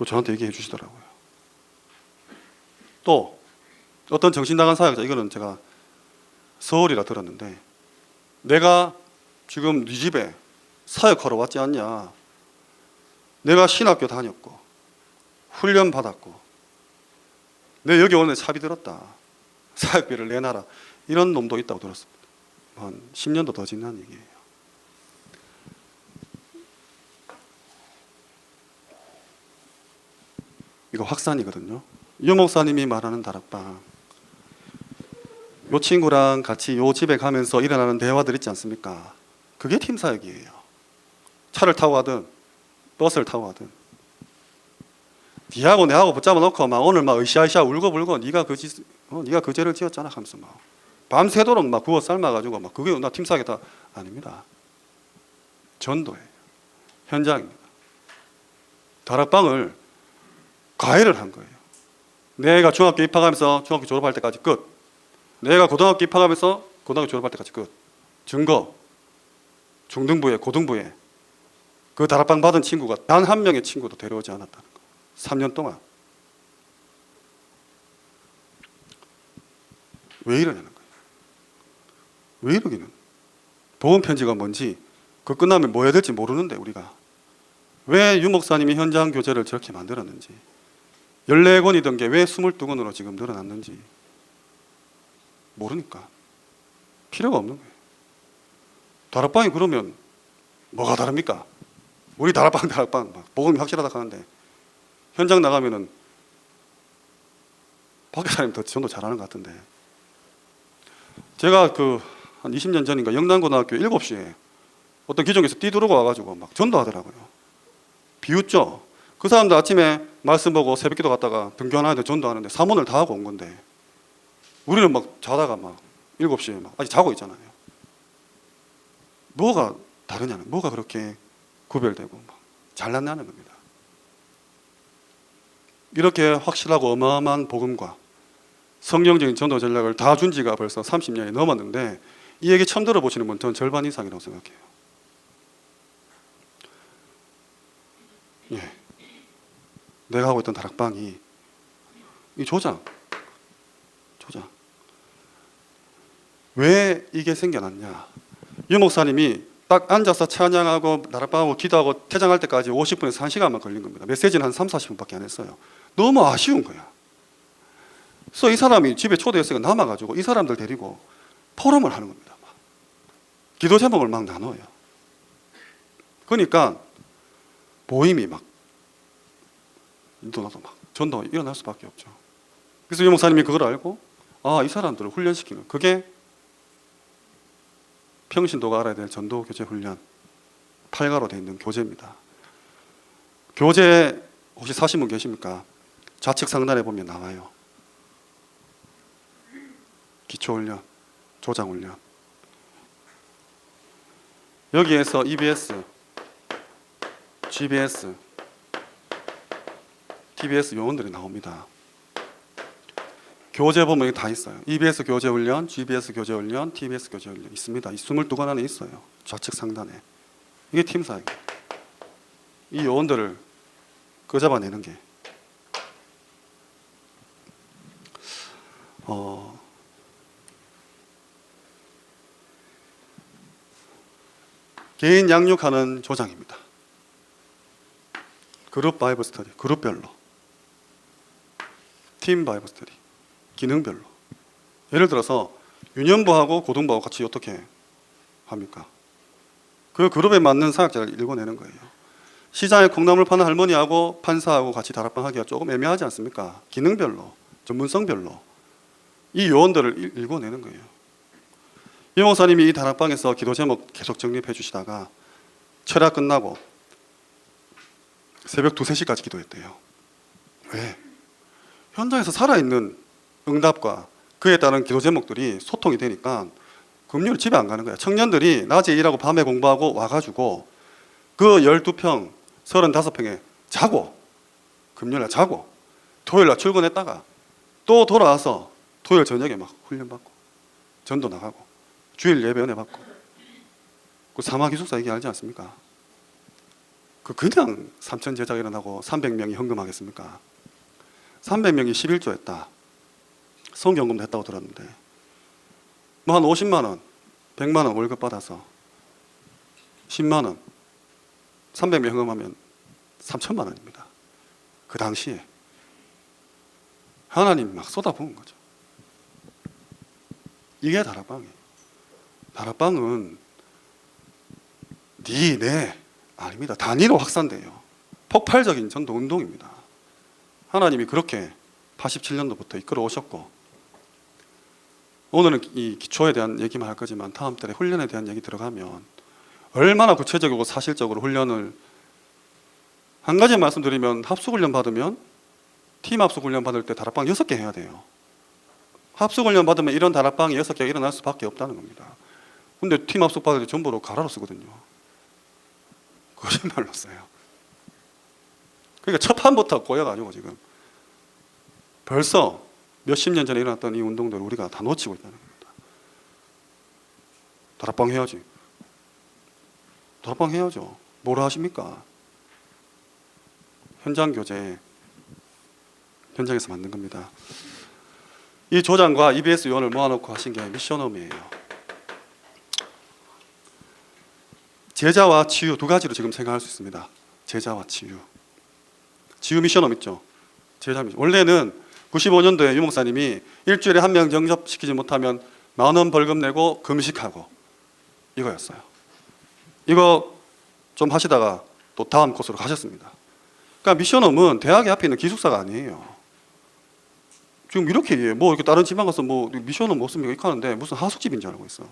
Speaker 1: 저한테 얘기해 주시더라고요. 또 어떤 정신나간 사역자, 이거는 제가 서울이라 들었는데, 내가 지금 네 집에 사역하러 왔지 않냐? 내가 신학교 다녔고 훈련 받았고 내 여기 오늘 차비 들었다, 사역비를 내놔라, 이런 놈도 있다고 들었습니다. 한 10년도 더 지난 얘기예요. 이거 확산이거든요. 유 목사님이 말하는 다락방, 요 친구랑 같이 요 집에 가면서 일어나는 대화들 있지 않습니까? 그게 팀 사역이에요. 차를 타고 가든 버스를 타고 가든 니하고 내하고 붙잡아 놓고 막 오늘 막 으쌰으쌰 울고불고 네가 그 죄를 지었잖아 하면서 막 밤새도록 막 구워 삶아가지고 막 그게 나 팀 사역이다. 아닙니다. 전도예요. 현장입니다. 다락방을 과외를 한 거예요. 내가 중학교 입학하면서 중학교 졸업할 때까지 끝. 내가 고등학교 입학하면서 고등학교 졸업할 때까지 끝. 증거, 중등부에, 고등부에. 그 다락방 받은 친구가 단 한 명의 친구도 데려오지 않았다는 거. 3년 동안. 왜 이러냐는 거예요. 왜 이러기는. 보험 편지가 뭔지 그 끝나면 뭐 해야 될지 모르는데 우리가 왜 유 목사님이 현장 교재를 저렇게 만들었는지 14권이던 게 왜 22권으로 지금 늘어났는지 모르니까 필요가 없는 거예요. 다락방이 그러면 뭐가 다릅니까? 우리 다락방 복음이 확실하다 하는데 현장 나가면은 밖에 사람이 더 전도 잘하는 것 같은데 제가 한 20년 전인가 영남고등학교 7시에 어떤 기종에서 뛰들어고 와가지고 막 전도하더라고요. 비웃죠? 그 사람도 아침에 말씀 보고 새벽기도 갔다가 등교하는데 전도하는데 사문을 다 하고 온 건데 우리는 막 자다가 막 7시에 막 아직 자고 있잖아요. 뭐가 다르냐는, 뭐가 그렇게 구별되고 막 잘났냐는 겁니다. 이렇게 확실하고 어마어마한 복음과 성경적인 전도 전략을 다 준 지가 벌써 30년이 넘었는데 이 얘기 처음 들어보시는 분 전 절반 이상이라고 생각해요. 예. 내가 하고 있던 다락방이 이 조장 왜 이게 생겨났냐. 유 목사님이 딱 앉아서 찬양하고 다락방하고 기도하고 퇴장할 때까지 50분에서 1시간만 걸린 겁니다. 메시지는 한 30-40분밖에 안 했어요. 너무 아쉬운 거야. 그래서 이 사람이 집에 초대했으니까 남아가지고 이 사람들 데리고 포럼을 하는 겁니다. 막. 기도 제목을 막 나눠요. 그러니까 모임이 막 너도 막 전도 일어날 수밖에 없죠. 그래서 유 목사님이 그걸 알고 이 사람들을 훈련시키는 그게 평신도가 알아야 될 전도 교재 훈련 8가로 되어 있는 교재입니다. 교재 혹시 사신 분 계십니까? 좌측 상단에 보면 나와요. 기초훈련, 조장훈련. 여기에서 EBS, GBS, TBS 요원들이 나옵니다. 교재 보면 여기 다 있어요. EBS 교재훈련, GBS 교재훈련, TBS 교재훈련 있습니다. 이 22권 안에 있어요. 좌측 상단에. 이게 팀사예요. 이 요원들을 끄잡아내는 게 개인 양육하는 조장입니다. 그룹 바이블 스터디, 그룹별로. 팀 바이블 스터디, 기능별로. 예를 들어서 유년부하고 고등부하고 같이 어떻게 합니까? 그 그룹에 맞는 사역자를 읽어내는 거예요. 시장에 콩나물 파는 할머니하고 판사하고 같이 다락방 하기가 조금 애매하지 않습니까? 기능별로, 전문성별로 이 요원들을 읽어내는 거예요. 유 목사님이 이 다락방에서 기도 제목 계속 정립해 주시다가 철야 끝나고 새벽 2-3시까지 기도했대요. 왜? 현장에서 살아있는 응답과 그에 따른 기도 제목들이 소통이 되니까 금요일 집에 안 가는 거야. 청년들이 낮에 일하고 밤에 공부하고 와가지고 그 12평, 35평에 자고 금요일날 자고 토요일날 출근했다가 또 돌아와서 토요일 저녁에 막 훈련받고 전도 나가고 주일 예배 은혜 받고 그 사마기숙사 얘기 알지 않습니까? 그 그냥 3천 제자가 일어나고 300명이 헌금하겠습니까? 300명이 11조 했다. 성경금도 했다고 들었는데 뭐 한 50만 원, 100만 원 월급 받아서 10만 원, 300명 헌금하면 3천만 원입니다. 그 당시에 하나님이 막 쏟아부은 거죠. 이게 다락방이에요. 다락방은 네, 내 아닙니다. 단위로 확산돼요. 폭발적인 전도 운동입니다. 하나님이 그렇게 87년도부터 이끌어 오셨고 오늘은 이 기초에 대한 얘기만 할 거지만 다음 달에 훈련에 대한 얘기 들어가면 얼마나 구체적이고 사실적으로 훈련을 한 가지 말씀드리면 합숙훈련 받으면 팀 합숙훈련 받을 때 다락방 6개 해야 돼요. 합숙훈련 받으면 이런 다락방이 6개가 일어날 수밖에 없다는 겁니다. 근데 팀 합숙 받을 때 전부로 가라로 쓰거든요. 거짓말로 써요. 그러니까 첫 판부터 꼬여가지고 지금 벌써 몇십 년 전에 일어났던 이 운동들을 우리가 다 놓치고 있다는 겁니다. 다락방 해야지. 다락방 해야죠. 뭐라 하십니까? 현장 교재, 현장에서 만든 겁니다. 이 조장과 EBS 요원을 모아놓고 하신 게 미션홈이에요. 제자와 치유 두 가지로 지금 생각할 수 있습니다. 제자와 치유. 치유 미션홈 있죠. 제자 미션. 원래는 95년도에 유 목사님이 일주일에 한 명 영접시키지 못하면 10,000원 벌금 내고 금식하고 이거였어요. 이거 좀 하시다가 또 다음 코스로 가셨습니다. 그러니까 미션홈은 대학의 앞에 있는 기숙사가 아니에요. 지금 이렇게 얘기해요. 뭐 이렇게 다른 지방 가서 뭐 미션홈 없습니까? 이렇게 하는데 무슨 하숙집인 줄 알고 있어.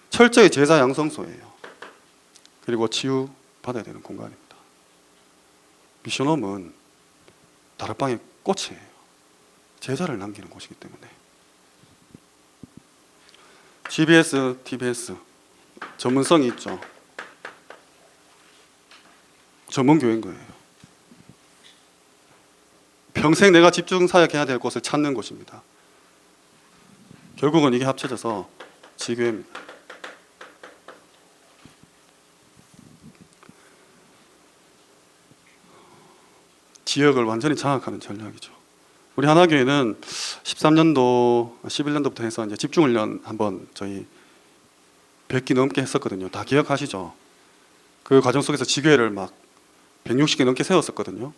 Speaker 1: 철저히 제자 양성소예요. 그리고 치유 받아야 되는 공간입니다. 미션홈은 다락방의 꽃이에요. 제자를 남기는 곳이기 때문에. GBS, TBS 전문성이 있죠. 전문교회인 거예요. 평생 내가 집중 사역해야 될 곳을 찾는 곳입니다. 결국은 이게 합쳐져서 지교회입니다. 지역을 완전히 장악하는 전략이죠. 우리 하나교회는 13년도, 11년도부터 해서 이제 집중훈련 한번 저희 100기 넘게 했었거든요. 다 기억하시죠? 그 과정 속에서 지교회를 막 160개 넘게 세웠었거든요.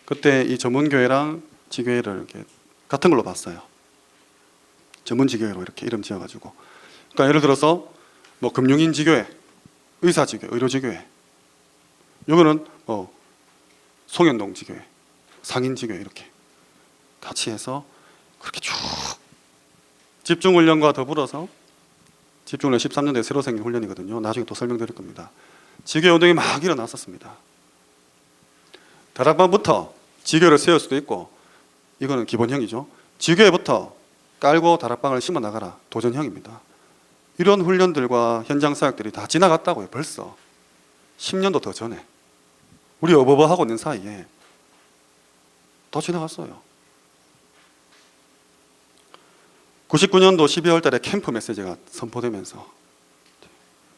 Speaker 1: 그때 이 전문교회랑 지교회를 이렇게 같은 걸로 봤어요. 전문지교회로 이렇게 이름 지어가지고. 그러니까 예를 들어서 뭐 금융인 지교회, 의사지교회, 의료지교회. 요거는 뭐 송현동 지교회, 상인 지교회 이렇게 같이 해서 그렇게 쭉 집중훈련과 더불어서 집중훈련 13년도에 새로 생긴 훈련이거든요. 나중에 또 설명드릴 겁니다. 지교회 운동이 막 일어났었습니다. 다락방부터 지교회를 세울 수도 있고 이거는 기본형이죠. 지교회부터 깔고 다락방을 심어 나가라. 도전형입니다. 이런 훈련들과 현장 사역들이 다 지나갔다고요. 벌써 10년도 더 전에 우리 어버버하고 있는 사이에 더 지나갔어요. 99년도 12월 달에 캠프 메시지가 선포되면서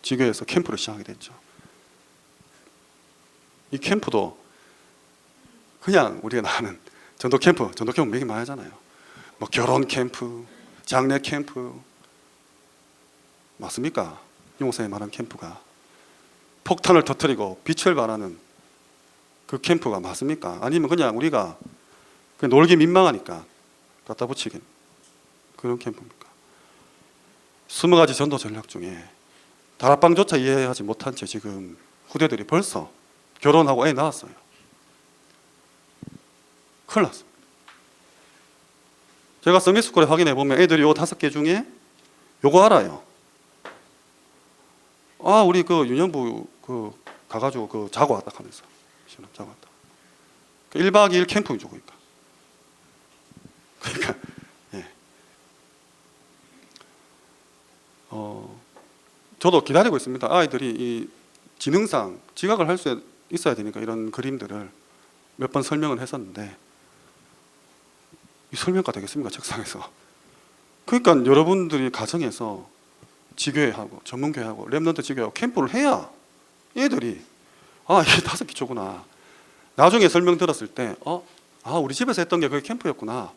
Speaker 1: 지교회에서 캠프를 시작하게 됐죠. 이 캠프도 그냥 우리가 나가는 전도 캠프 되게 많이 하잖아요. 뭐 결혼 캠프, 장례 캠프 맞습니까? 용사에 말한 캠프가 폭탄을 터뜨리고 빛을 발하는 그 캠프가 맞습니까? 아니면 그냥 우리가 그냥 놀기 민망하니까 갖다 붙이긴 그런 캠프입니까? 20가지 전도 전략 중에 다락방조차 이해하지 못한 채 지금 후대들이 벌써 결혼하고 애 낳았어요. 큰일 났습니다. 제가 서밋스쿨에 확인해 보면 애들이 요 5개 중에 요거 알아요. 아, 우리 그 윤영부 그 가가지고 그 자고 왔다 하면서 자고 왔다. 1박 2일 캠프이죠, 그러니까. 예. 저도 기다리고 있습니다. 아이들이 이 지능상 지각을 할 수 있어야 되니까 이런 그림들을 몇 번 설명을 했었는데 이 설명가 되겠습니까? 책상에서. 그러니까 여러분들이 가정에서 지교회하고 전문교회하고 렘넌트 지교회하고 캠프를 해야 얘들이 아, 이게 5기초구나. 나중에 설명 들었을 때 아, 우리 집에서 했던 게 그게 캠프였구나.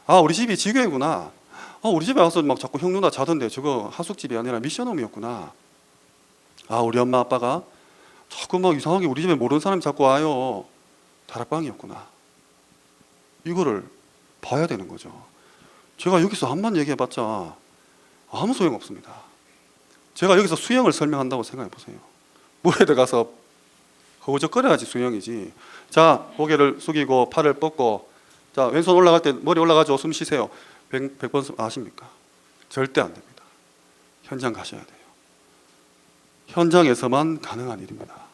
Speaker 1: 아, 우리 집이 지교회구나. 우리 집에 와서 막 자꾸 형 누나 자던데 저거 하숙집이 아니라 미션홈이었구나. 아, 우리 엄마 아빠가 자꾸 막 이상하게 우리 집에 모르는 사람이 자꾸 와요. 다락방이었구나. 이거를 봐야 되는 거죠. 제가 여기서 한번 얘기해봤자 아무 소용없습니다. 제가 여기서 수영을 설명한다고 생각해 보세요. 물에 들어가서 허우적거려야지 수영이지. 자, 고개를 숙이고 팔을 뻗고 자, 왼손 올라갈 때 머리 올라가죠. 숨 쉬세요. 100번 아십니까? 절대 안 됩니다. 현장 가셔야 돼요. 현장에서만 가능한 일입니다.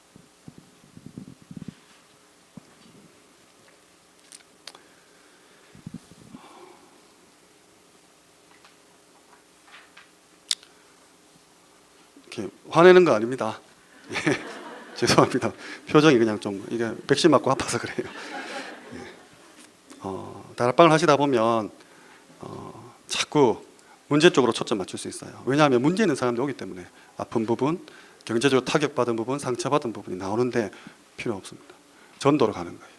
Speaker 1: 이렇게 화내는 거 아닙니다. 예, 죄송합니다. 표정이 그냥 좀 이게 백신 맞고 아파서 그래요. 다락방을 하시다 보면 자꾸 문제 쪽으로 초점 맞출 수 있어요. 왜냐하면 문제 있는 사람들이 오기 때문에 아픈 부분, 경제적으로 타격받은 부분, 상처받은 부분이 나오는데 필요 없습니다. 전도로 가는 거예요.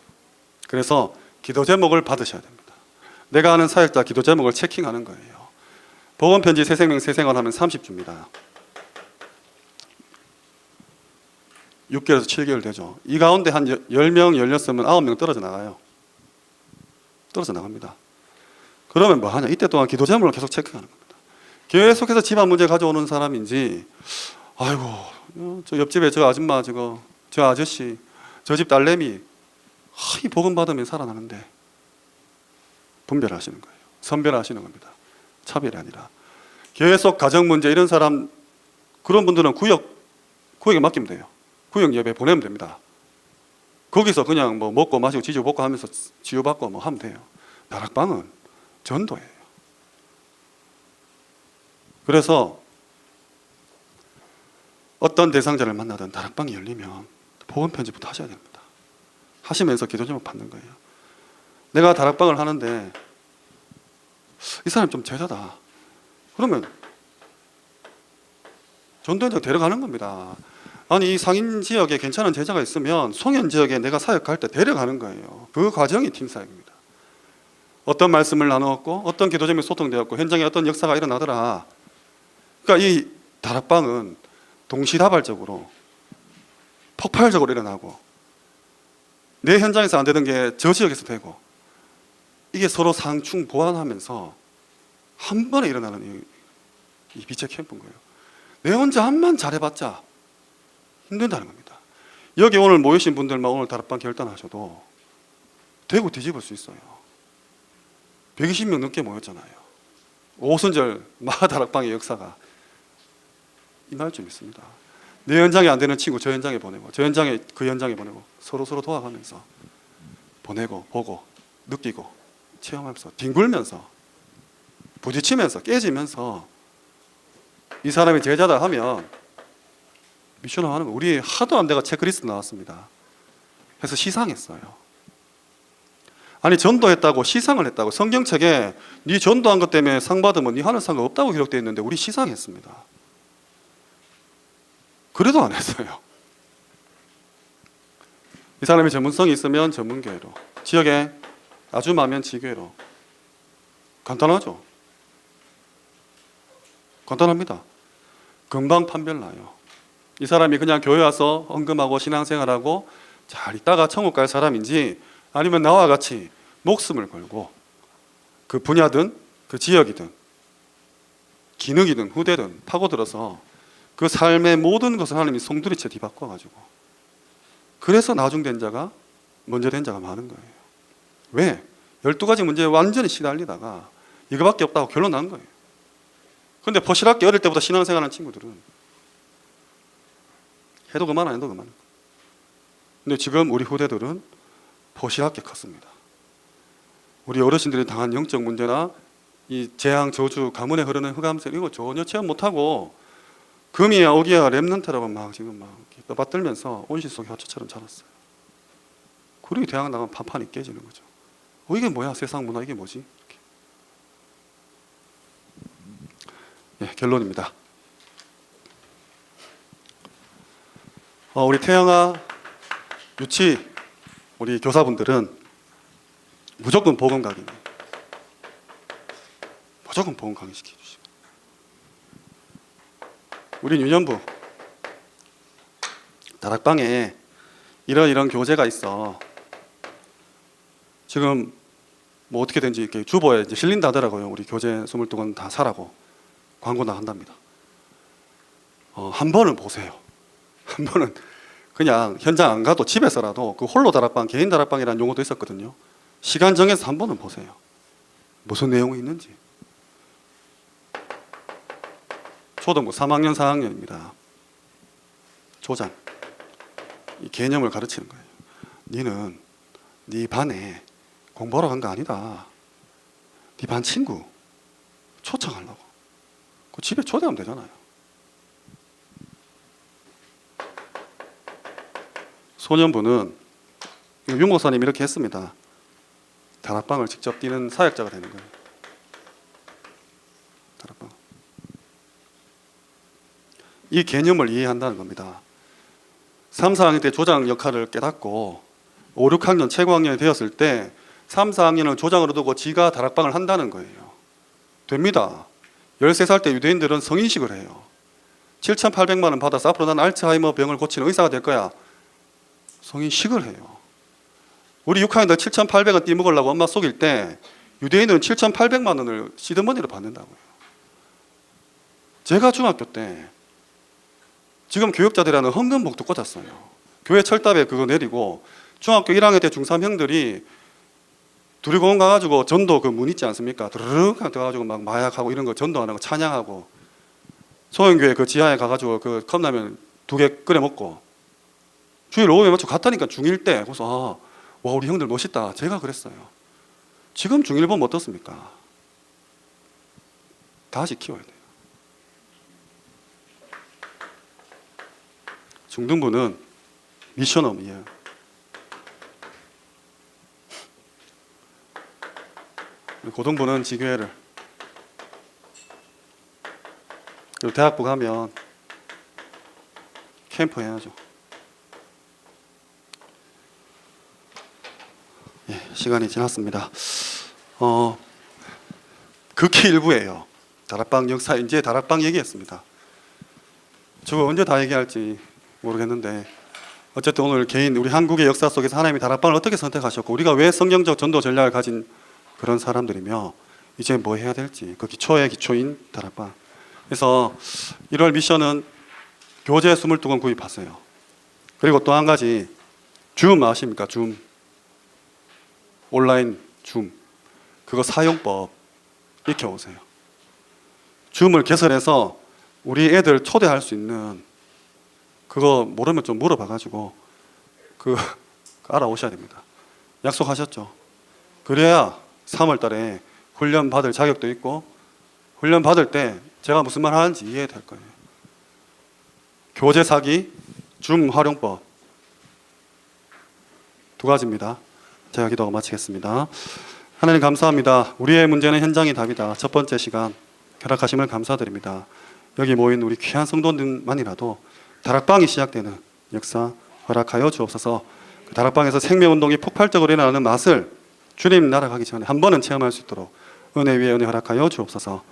Speaker 1: 그래서 기도 제목을 받으셔야 됩니다. 내가 아는 사역자 기도 제목을 체킹하는 거예요. 복음편지 새생명 새생활 하면 30주입니다. 6개월에서 7개월 되죠. 이 가운데 한 10명, 16명, 9명 떨어져 나가요. 떨어져 나갑니다. 그러면 뭐 하냐? 이때 동안 기도 제목을 계속 체크하는 겁니다. 계속해서 집안 문제 가져오는 사람인지, 아이고, 저 옆집에 저 아줌마, 저 아저씨, 저 집 딸내미, 이 복음 받으면 살아나는데, 분별하시는 거예요. 선별하시는 겁니다. 차별이 아니라. 계속 가정 문제 이런 사람, 그런 분들은 구역에 맡기면 돼요. 구역 예배 보내면 됩니다. 거기서 그냥 뭐 먹고 마시고 지지고 하면서 치유받고 뭐 하면 돼요. 다락방은 전도예요. 그래서 어떤 대상자를 만나든 다락방이 열리면 복음 편지부터 하셔야 됩니다. 하시면서 기도 제목 받는 거예요. 내가 다락방을 하는데 이 사람 좀 제자다. 그러면 전도 현장 데려가는 겁니다. 아니, 이 상인 지역에 괜찮은 제자가 있으면 송현 지역에 내가 사역할 때 데려가는 거예요. 그 과정이 팀 사역입니다. 어떤 말씀을 나누었고 어떤 기도 제목이 소통되었고 현장에 어떤 역사가 일어나더라. 그러니까 이 다락방은 동시다발적으로 폭발적으로 일어나고 내 현장에서 안 되던 게 저 지역에서 되고 이게 서로 상충 보완하면서 한 번에 일어나는 이 빛의 캠프인 거예요. 내 혼자 한만 잘해봤자 힘든다는 겁니다. 여기 오늘 모이신 분들만 오늘 다락방 결단하셔도 되고 뒤집을 수 있어요. 120명 넘게 모였잖아요. 오순절 마다락방의 역사가 임할 줄 믿습니다. 내 현장에 안 되는 친구 저 현장에 보내고 저 현장에 그 현장에 보내고 서로 도와가면서 보내고 보고 느끼고 체험하면서 뒹굴면서 부딪히면서 깨지면서 이 사람이 제자다 하면 미션을 하는 거. 우리 하도 안 돼가 체크리스트 나왔습니다. 그래서 시상했어요. 아니, 전도했다고 시상을 했다고. 성경책에 네 전도한 것 때문에 상 받으면 네 하늘 상가 없다고 기록되어 있는데 우리 시상했습니다. 그래도 안 했어요. 이 사람이 전문성이 있으면 전문교회로, 지역에 아주 많으면 지교회로. 간단하죠? 간단합니다. 금방 판별 나요. 이 사람이 그냥 교회 와서 헌금하고 신앙생활하고 잘 있다가 천국 갈 사람인지 아니면 나와 같이 목숨을 걸고 그 분야든 그 지역이든 기능이든 후대든 파고들어서 그 삶의 모든 것을 하나님이 송두리째 뒤바꿔가지고 그래서 나중된 자가 먼저 된 자가 많은 거예요. 왜? 12가지 문제에 완전히 시달리다가 이거밖에 없다고 결론 난 거예요. 근데 포실하게 어릴 때부터 신앙생활하는 친구들은 해도 그만 안 해도 그만. 근데 지금 우리 후대들은 포실하게 컸습니다. 우리 어르신들이 당한 영적 문제나 이 재앙, 저주, 가문에 흐르는 흑암세 이거 전혀 체험 못하고 금이야 오기야 랩런트라고 막 지금 막 떠받들면서 온실 속 혀처럼 자랐어요. 그리고 대학 나가면 판판이 깨지는 거죠. 이게 뭐야 세상 문화 이게 뭐지? 예, 결론입니다. 우리 태영아 유치 우리 교사분들은 무조건 복음 강의, 무조건 복음 강의 시켜주시고, 우리 유년부 다락방에 이런 교재가 있어. 지금 뭐 어떻게 된지 이렇게 주보에 이제 실린다 하더라고요. 우리 교재 22권 다 사라고 광고 나간답니다. 한 번은 보세요. 한 번은 그냥 현장 안 가도 집에서라도 그 홀로 다락방, 개인 다락방이라는 용어도 있었거든요. 시간 정해서 한 번은 보세요. 무슨 내용이 있는지. 초등부 3학년, 4학년입니다. 조장. 이 개념을 가르치는 거예요. 너는 네 반에 공부하러 간 거 아니다. 네 반 친구 초청하려고. 그 집에 초대하면 되잖아요. 소년부는 윤 목사님이 이렇게 했습니다. 다락방을 직접 뛰는 사역자가 되는 거예요. 다락방. 이 개념을 이해한다는 겁니다. 3, 4학년 때 조장 역할을 깨닫고 5, 6학년 최고학년이 되었을 때 3, 4학년을 조장으로 두고 지가 다락방을 한다는 거예요. 됩니다. 13살 때 유대인들은 성인식을 해요. 7,800만 원 받아서 앞으로 난 알츠하이머 병을 고치는 의사가 될 거야. 성인식을 해요. 우리 6학년들 7,800원 띠먹으려고 엄마 속일 때 유대인들은 7,800만 원을 시드머니로 받는다고요. 제가 중학교 때 지금 교역자들이라는 헌금 복도 꽂았어요. 교회 철답에 그거 내리고 중학교 1학년 때 중3 형들이 두리공원 가가지고 전도 그 문 있지 않습니까? 드르륵 들어가지고 막 마약하고 이런 거 전도하는 거 찬양하고 소형교회 그 지하에 가가지고 그 컵라면 2개 끓여 먹고 주일 오후에 맞춰 갔다니까 중1 때. 그래서 와 우리 형들 멋있다. 제가 그랬어요. 지금 중1 보면 어떻습니까? 다시 키워야 돼요. 중등부는 미션업이에요. 고등부는 지교회를, 그리고 대학부 가면 캠프 해야죠. 예, 시간이 지났습니다. 극히 일부예요. 다락방 역사, 이제 다락방 얘기했습니다. 저거 언제 다 얘기할지 모르겠는데 어쨌든 오늘 개인 우리 한국의 역사 속에서 하나님이 다락방을 어떻게 선택하셨고 우리가 왜 성경적 전도 전략을 가진 그런 사람들이며 이제 뭐 해야 될지 그 기초의 기초인 다락방. 그래서 1월 미션은 교재 22권 구입하세요. 그리고 또 한 가지 줌 아십니까? 줌 온라인 줌 그거 사용법 익혀오세요. 줌을 개설해서 우리 애들 초대할 수 있는 그거 모르면 좀 물어봐가지고 그 알아오셔야 됩니다. 약속하셨죠? 그래야 3월 달에 훈련 받을 자격도 있고 훈련 받을 때 제가 무슨 말 하는지 이해될 거예요. 교재 사기, 줌 활용법 2가지입니다. 제가 기도하고 마치겠습니다. 하나님 감사합니다. 우리의 문제는 현장이 답이다. 첫 번째 시간 허락하심을 감사드립니다. 여기 모인 우리 귀한 성도들만이라도 다락방이 시작되는 역사 허락하여 주옵소서. 그 다락방에서 생명운동이 폭발적으로 일어나는 맛을 주님 나라 가기 전에 한 번은 체험할 수 있도록 은혜 위에 은혜 허락하여 주옵소서.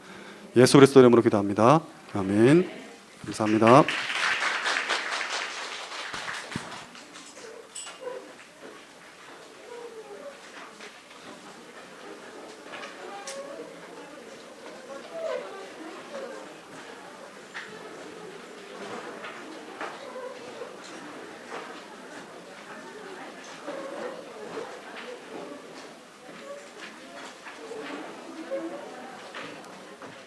Speaker 1: 예수 그리스도 이름으로 기도합니다. 아멘. 감사합니다.